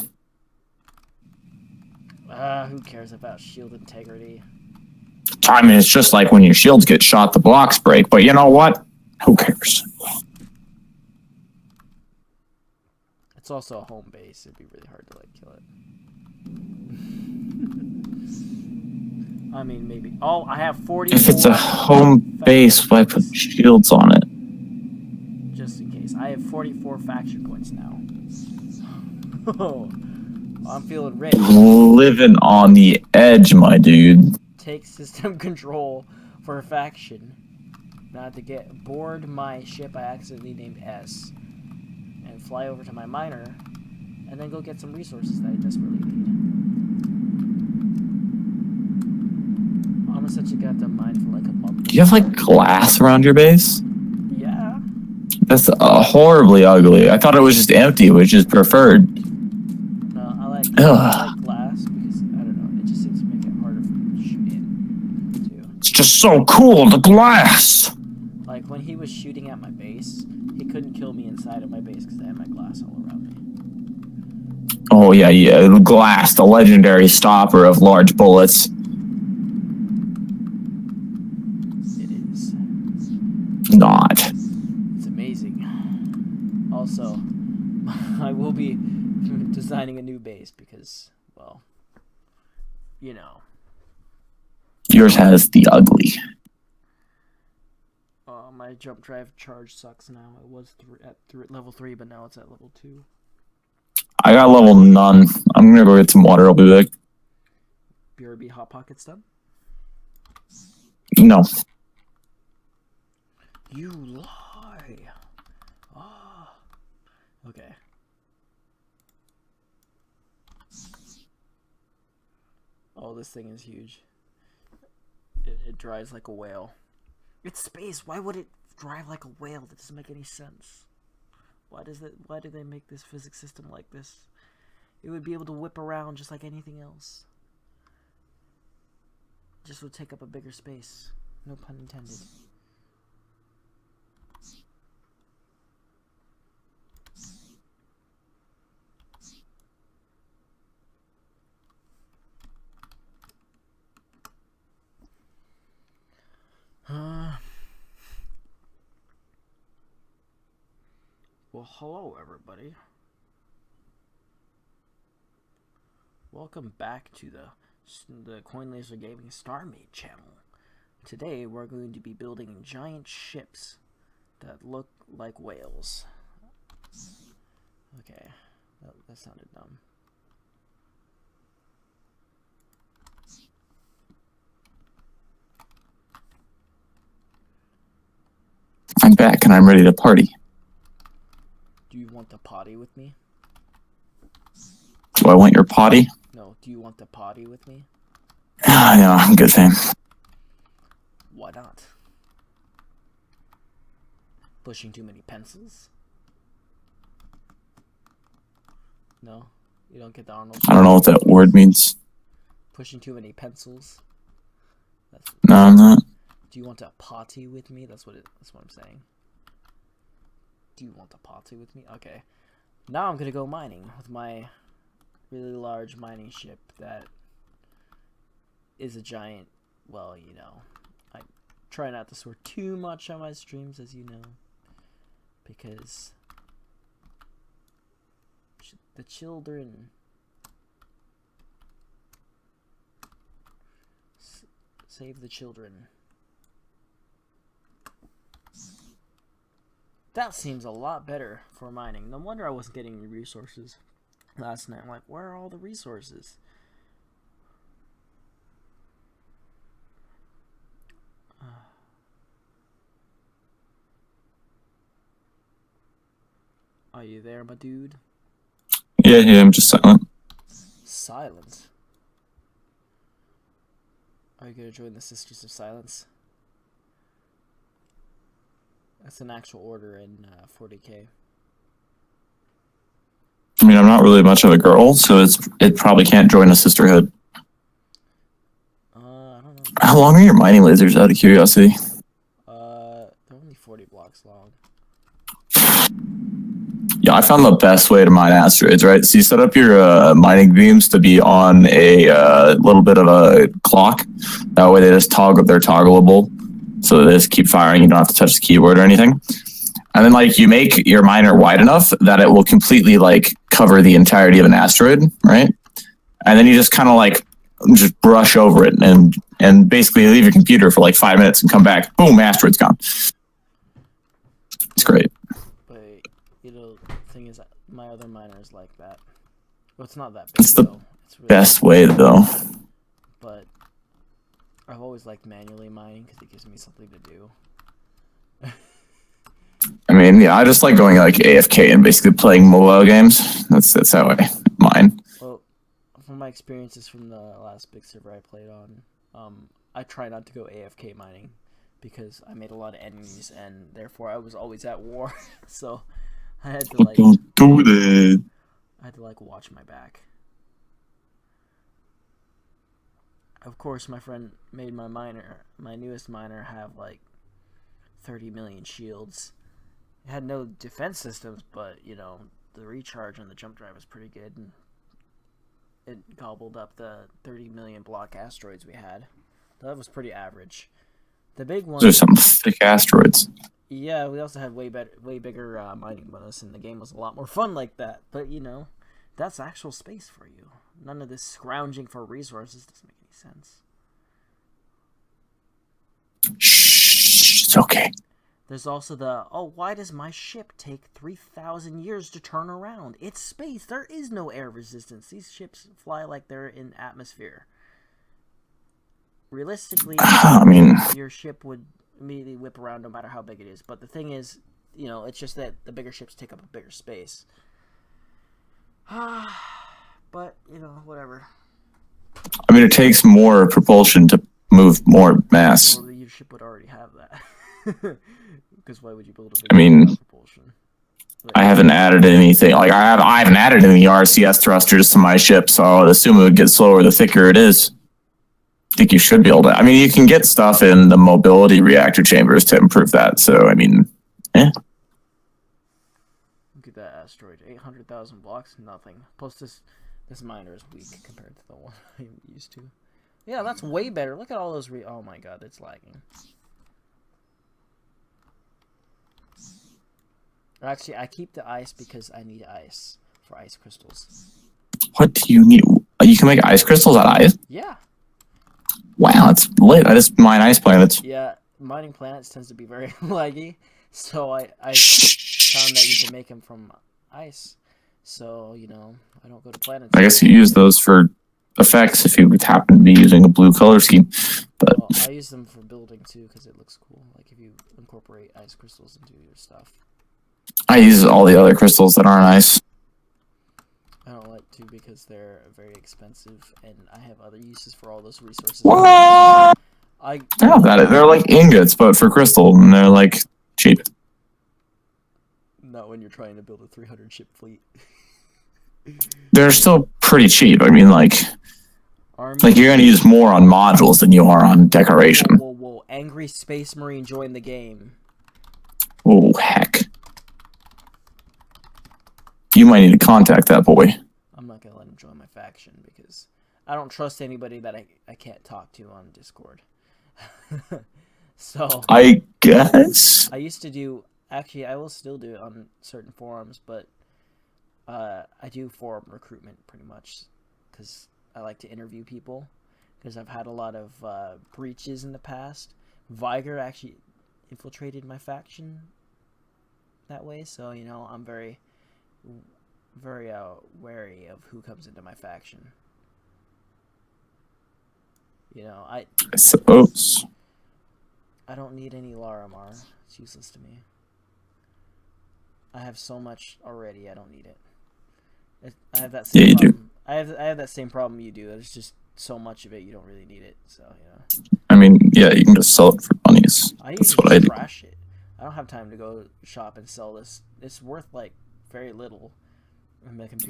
Who cares about shield integrity? I mean, it's just like when your shields get shot, the blocks break. But you know what? Who cares? It's also a home base. It'd be really hard to like kill it. I mean, maybe. Oh, I have 40. If it's a home base, why put shields on it? Just in case. I have 44 faction points now. Oh, I'm feeling rich. Living on the edge, my dude. Take system control for a faction. Now to get board my ship I accidentally named S. And fly over to my miner. And then go get some resources that I desperately need. I'm gonna set you goddamn mine for like a month. Do you have like glass around your base? Yeah. That's horribly ugly. I thought it was just empty, which is preferred. No, I like glass because, I don't know, it just seems to make it harder for me to shoot in, too. It's just so cool, the glass! Like, when he was shooting at my base, he couldn't kill me inside of my base because I had my glass all around me. Oh, yeah. Glass, the legendary stopper of large bullets. It is. Not. It's amazing. Also, I will be designing a new base because, well, you know. Yours has the ugly. My jump drive charge sucks now. It was at level 3, but now it's at level 2. I got level none. I'm gonna go get some water. I'll be back. BRB Hot Pockets done? No. You lie. Ah. Okay. Oh, this thing is huge. It drives like a whale. It's space. Why would it drive like a whale? That doesn't make any sense. Why do they make this physics system like this? It would be able to whip around just like anything else. Just would take up a bigger space. No pun intended. Well, hello everybody. Welcome back to the Coin Laser Gaming StarMade channel. Today we're going to be building giant ships that look like whales. Okay, that sounded dumb. I'm back and I'm ready to party. Do you want to potty with me? Do I want your potty? No, do you want to potty with me? Ah, no, I'm good, fam. Why not? Pushing too many pencils? No? You don't get the Arnold? I don't know what that word means. Pushing too many pencils? No, I'm not. Do you want to potty with me? That's what I'm saying. Do you want to potty with me? Okay. Now I'm gonna go mining with my really large mining ship that is a giant, well, you know. I try not to swear too much on my streams, as you know, because the children save the children. That seems a lot better for mining. No wonder I wasn't getting any resources last night. I'm like, where are all the resources? Are you there, my dude? Yeah, I'm just silent. Silence? Are you gonna join the Sisters of Silence? That's an actual order in 40k. I mean, I'm not really much of a girl, so it probably can't join a sisterhood. I don't know. How long are your mining lasers, out of curiosity? They're only 40 blocks long. Yeah, I found the best way to mine asteroids, right? So you set up your mining beams to be on a little bit of a clock. That way they're toggleable. So they just keep firing. You don't have to touch the keyboard or anything. And then, like, you make your miner wide enough that it will completely, like, cover the entirety of an asteroid, right? And then you just kind of, like, just brush over it and and basically leave your computer for like 5 minutes and come back. Boom, asteroid's gone. It's great. But the thing is, my other miner is like that. Well, it's not that big. It's the though. It's really best way though. But I've always liked manually mining because it gives me something to do. I mean, yeah, I just like going like AFK and basically playing mobile games. That's how I mine. Well, from my experiences from the last big server I played on, I try not to go AFK mining because I made a lot of enemies and therefore I was always at war. So I had to like Don't do that. I had to like watch my back. Of course, my friend made my newest miner, have like 30 million shields. It had no defense systems, but the recharge on the jump drive was pretty good, and it gobbled up the 30 million block asteroids we had. That was pretty average. The big one. There's some thick asteroids. Yeah, we also had way bigger mining bonus, and the game was a lot more fun like that. But that's actual space for you. None of this scrounging for resources doesn't make any sense. Shh, it's okay. There's also why does my ship take 3,000 years to turn around? It's space. There is no air resistance. These ships fly like they're in atmosphere. Realistically, your ship would immediately whip around no matter how big it is. But the thing is, it's just that the bigger ships take up a bigger space. But, whatever. I mean, it takes more propulsion to move more mass. Well, your ship would already have that. Because why would you build a big propulsion? But, I haven't added anything. Like I haven't added any RCS thrusters to my ship, so I would assume it would get slower the thicker it is. I think you should be able to. I mean, you can get stuff in the mobility reactor chambers to improve that. So, I mean, Look at that asteroid. 800,000 blocks, nothing. Plus, this miner is weak compared to the one I'm used to. Yeah, that's way better. Look at all those oh my god, it's lagging. Actually, I keep the ice because I need ice for ice crystals. What do you need? You can make ice crystals out of ice? Yeah. Wow, that's lit. I just mine ice planets. Yeah, mining planets tends to be very laggy, so I found that you can make them from ice. So, I don't go to planets. I guess you use those for effects if you happen to be using a blue color scheme. But well, I use them for building too because it looks cool. Like if you incorporate ice crystals into your stuff. I use all the other crystals that aren't ice. I don't like to because they're very expensive, and I have other uses for all those resources. What? They're like ingots, but for crystal, and they're like cheap. Not when you're trying to build a 300 ship fleet. They're still pretty cheap. I mean, like you're gonna use more on modules than you are on decoration. Whoa! Angry Space Marine joined the game. Oh heck! You might need to contact that boy. I'm not gonna let him join my faction because I don't trust anybody that I can't talk to on Discord. So I guess I used to do. Actually, I will still do it on certain forums, but I do forum recruitment pretty much because I like to interview people because I've had a lot of breaches in the past. Viger actually infiltrated my faction that way, so I'm very wary of who comes into my faction. I suppose I don't need any Laramar. It's useless to me. I have so much already. I don't need it. I have that same problem. I have that same problem you do. There's just so much of it. You don't really need it. So I mean, yeah, you can just sell it for monies. That's what I do. Trash it. I don't have time to go shop and sell this. It's worth like very little.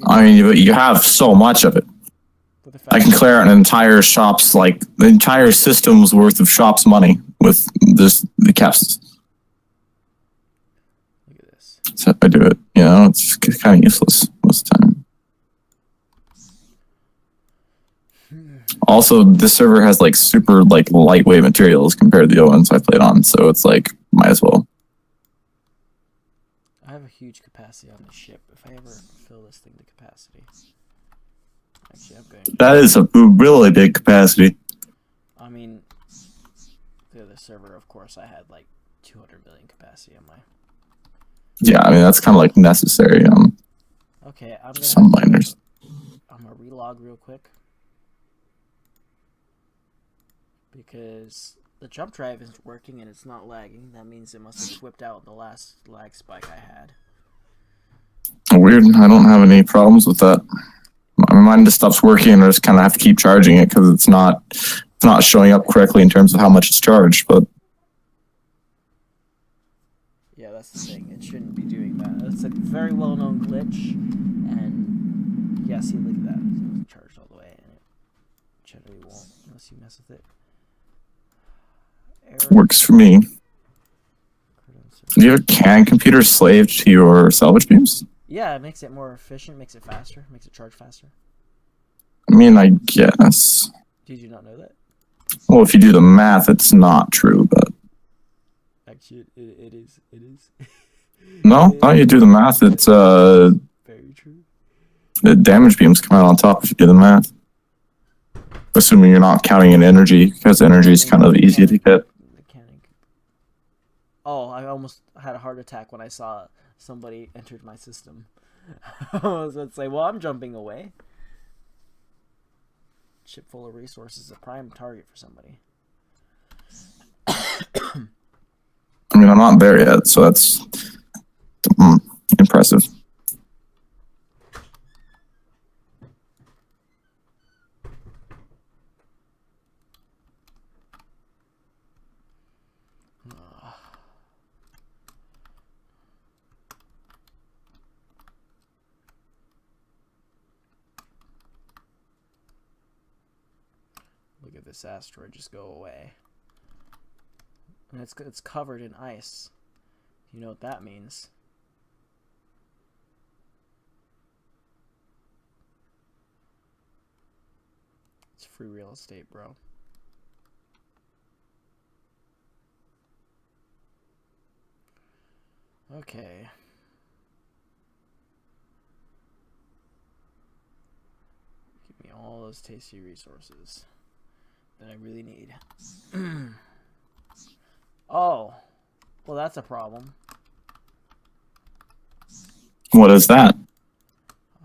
I mean, but you have so much of it. I can clear out an entire shop's the entire system's worth of shop's money with the caps. Look at this. So I do it. It's kind of useless most of the time. Also, this server has super lightweight materials compared to the other ones I played on, so it's might as well. I have a huge capacity on the ship. If I ever fill this thing to capacity, actually, I'm going. That is a really big capacity. I mean, the other server, of course, I had like 200 million capacity on my. Yeah, I mean that's kind of like necessary. Okay, I'm gonna. Some miners. I'm gonna relog real quick because the jump drive isn't working and it's not lagging. That means it must have whipped out the last lag spike I had. Weird. I don't have any problems with that. Mine just stops working, and I just kind of have to keep charging it because it's not showing up correctly in terms of how much it's charged. But yeah, that's the thing. It shouldn't be doing that. It's a very well-known glitch, and yeah, see, look at that. It's charged all the way, and it generally won't unless you mess with it. Error. Works for me. Do you have a CAN computer slaved to your salvage beams? Yeah, it makes it more efficient, makes it faster, makes it charge faster. I mean, I guess. Did you not know that? Well, if you do the math, it's not true, but... Actually, it is. It is. No, you do the math, it's, Very true. the damage beams come out on top if you do the math. Assuming you're not counting in energy, because energy is kind of easy to get. Oh, I almost had a heart attack when I saw somebody entered my system. I was about to say, well, I'm jumping away. Ship full of resources, a prime target for somebody. I mean, I'm not there yet, so that's impressive. Look at this asteroid just go away. And it's covered in ice. You know what that means? It's free real estate, bro. Okay. Give me all those tasty resources that I really need. Oh, well, that's a problem. What is that?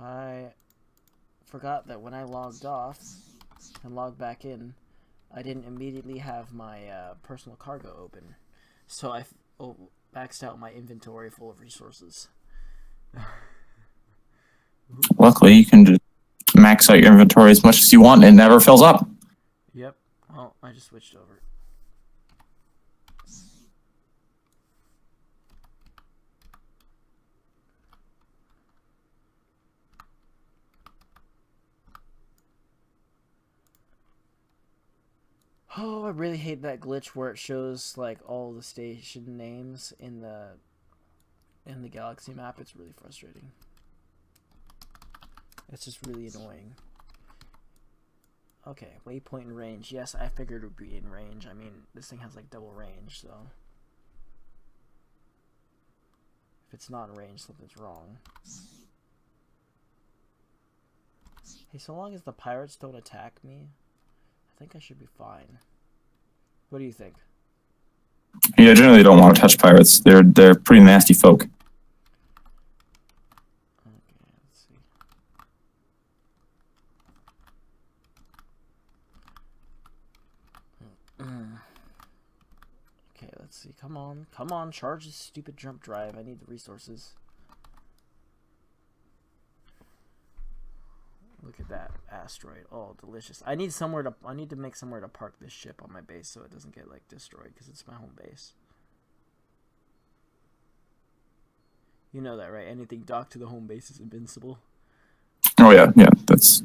I forgot that when I logged off and logged back in, I didn't immediately have my personal cargo open. So I maxed out my inventory full of resources. Luckily, you can just max out your inventory as much as you want and it never fills up. Yep. Oh, I just switched over. Oh, I really hate that glitch where it shows like all the station names in the galaxy map. It's really frustrating. It's just really annoying. Okay, waypoint and range. Yes, I figured it would be in range. I mean, this thing has like double range, so if it's not in range, something's wrong. Hey, so long as the pirates don't attack me, I think I should be fine. What do you think? Yeah, generally don't want to touch pirates. They're pretty nasty folk. Okay, let's see. Okay, let's see. Come on, charge this stupid jump drive. I need the resources. Look at that asteroid. Oh, delicious. I need to make somewhere to park this ship on my base so it doesn't get like destroyed because it's my home base. You know that, right? Anything docked to the home base is invincible. Oh yeah, that's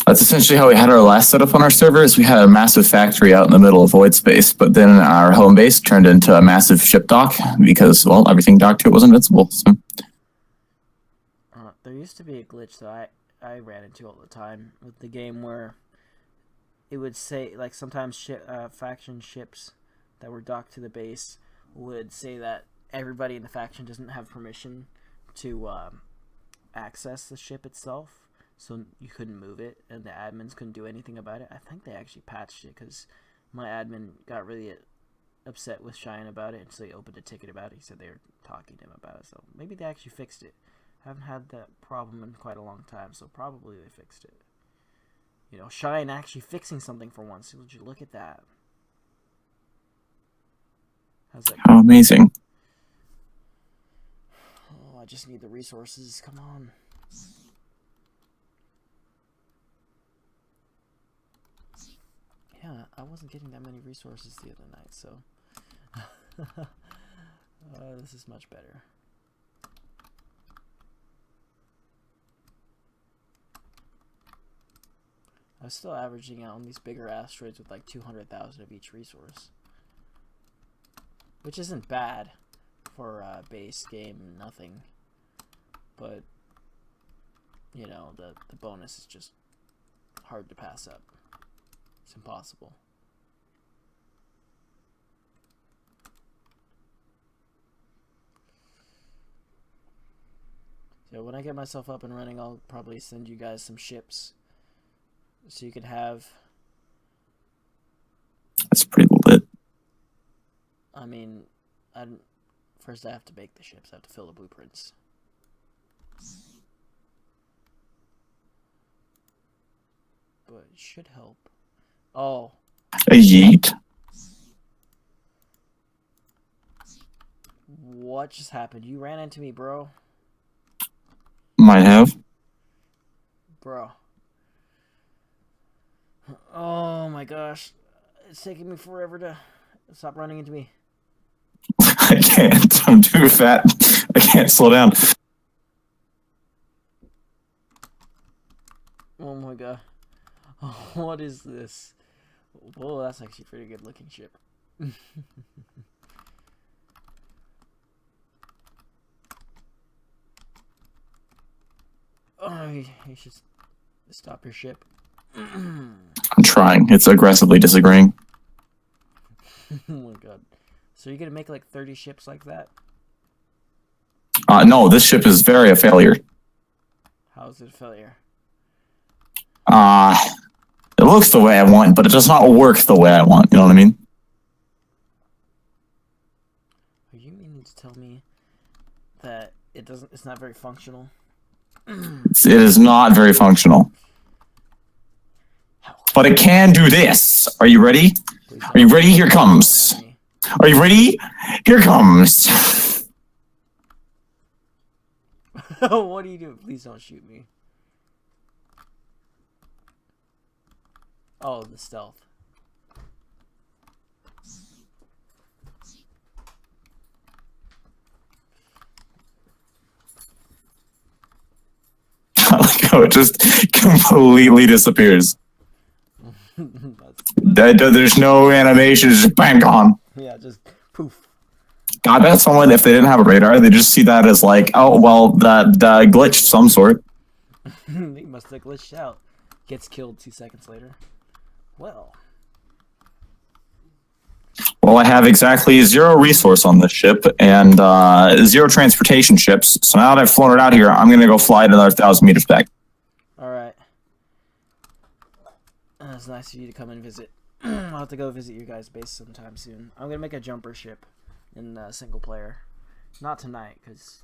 essentially how we had our last setup on our servers. We had a massive factory out in the middle of void space, but then our home base turned into a massive ship dock because, well, everything docked to it was invincible. So. There used to be a glitch that I ran into all the time with the game where it would say, like, sometimes faction ships that were docked to the base would say that everybody in the faction doesn't have permission to access the ship itself. so you couldn't move it, and the admins couldn't do anything about it. I think they actually patched it because my admin got really upset with Cheyenne about it, and so he opened a ticket about it. He said they were talking to him about it, so maybe they actually fixed it. I haven't had that problem in quite a long time, so probably they fixed it. You know, Cheyenne actually fixing something for once. Would you look at that? How's that? How amazing. Oh, I just need the resources. Come on. Yeah, I wasn't getting that many resources the other night, so this is much better. I was still averaging out on these bigger asteroids with like 200,000 of each resource, which isn't bad for base game nothing, but you know, the bonus is just hard to pass up. It's impossible. So when I get myself up and running, I'll probably send you guys some ships so you can have. That's pretty lit. I mean, first I have to make the ships. I have to fill the blueprints. But it should help. Oh. A yeet. What just happened? You ran into me, bro. Might have. Bro. Oh my gosh. It's taking me forever to stop running into me. I can't. I'm too fat. I can't slow down. Oh my god. What is this? Whoa, that's actually a pretty good looking ship. Oh, you should stop your ship. I'm trying. It's aggressively disagreeing. Oh my god. So you're gonna make like 30 ships like that? No, this ship is very a failure. How is it a failure? It looks the way I want, but it does not work the way I want. You know what I mean? Are you meaning to tell me that it's not very functional? It is not very functional. But it can do this. Are you ready? Are you ready? Here comes. Are you ready? Here comes. What are you doing? Please don't shoot me. Oh, the stealth. I like how it just completely disappears. There's no animation, it's just bang, gone. Yeah, just poof. I bet someone, if they didn't have a radar, they just see that as like, oh, well, that glitched some sort. He must have glitched out. Gets killed 2 seconds later. Well, I have exactly 0 resource on this ship and 0 transportation ships. So now that I've flown it out here, I'm going to go fly it another 1,000 meters back. alright. It's nice of you to come and visit. I'll have to go visit your guys' base sometime soon. I'm going to make a jumper ship in single player. Not tonight, because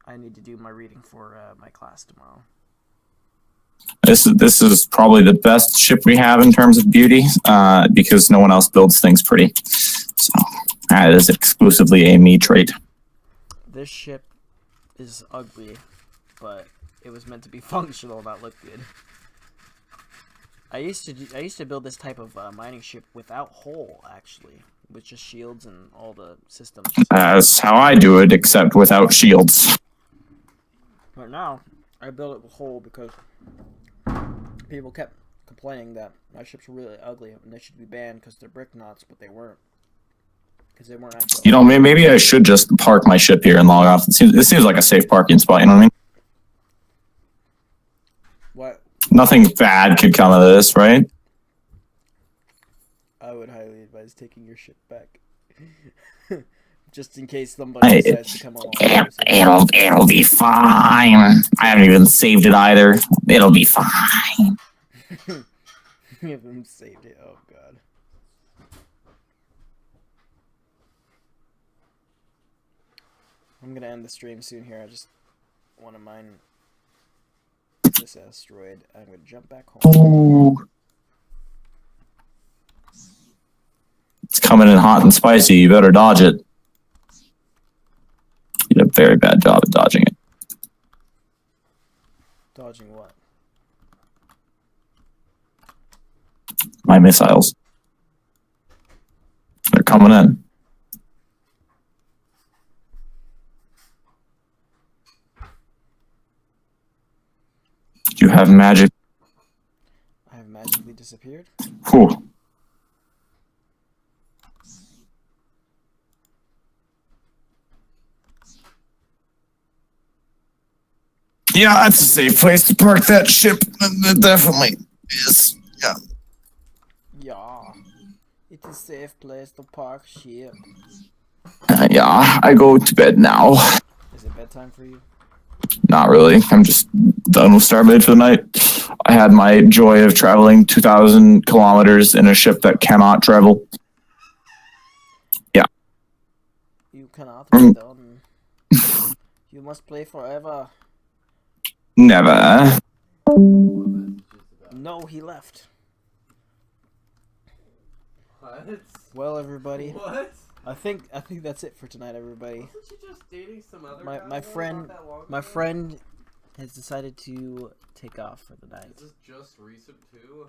I need to do my reading for my class tomorrow. This is probably the best ship we have in terms of beauty, because no one else builds things pretty. So that is exclusively a me trait. This ship is ugly, but it was meant to be functional, not look good. I used to build this type of mining ship without hull, actually, with just shields and all the systems. That's how I do it, except without shields. But now I built it with hull because people kept complaining that my ships were really ugly and they should be banned because they're brick knots, but they weren't. Because they weren't actually. You know, maybe I should just park my ship here and log off. It seems like a safe parking spot, you know what I mean? What? Nothing bad could come of this, right? I would highly advise taking your ship back. just in case somebody decides to come along. It'll be fine. I haven't even saved it either. It'll be fine. You haven't saved it. Oh god. I'm gonna end the stream soon here. I just want to mine this asteroid. I'm gonna jump back home. Ooh. It's coming in hot and spicy. You better dodge it. You did a very bad job at dodging it. Dodging what? My missiles. They're coming in. You have magic. I have magically disappeared. Whew. Yeah, that's a safe place to park that ship. It definitely is. Yeah. Yeah. It's a safe place to park ship. Yeah, I go to bed now. Is it bedtime for you? Not really. I'm just done with StarMade for the night. I had my joy of traveling 2,000 kilometers in a ship that cannot travel. Yeah. You cannot be done. You must play forever. Never. No, he left. What? Well, everybody. What? I think that's it for tonight, everybody. Wasn't she just dating some other My guy friend not that long my ago? friend has decided to take off for the night. Is this just recent too?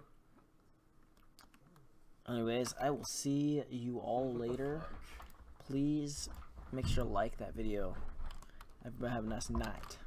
Anyways, I will see you all later. Please make sure to like that video. Everybody have a nice night.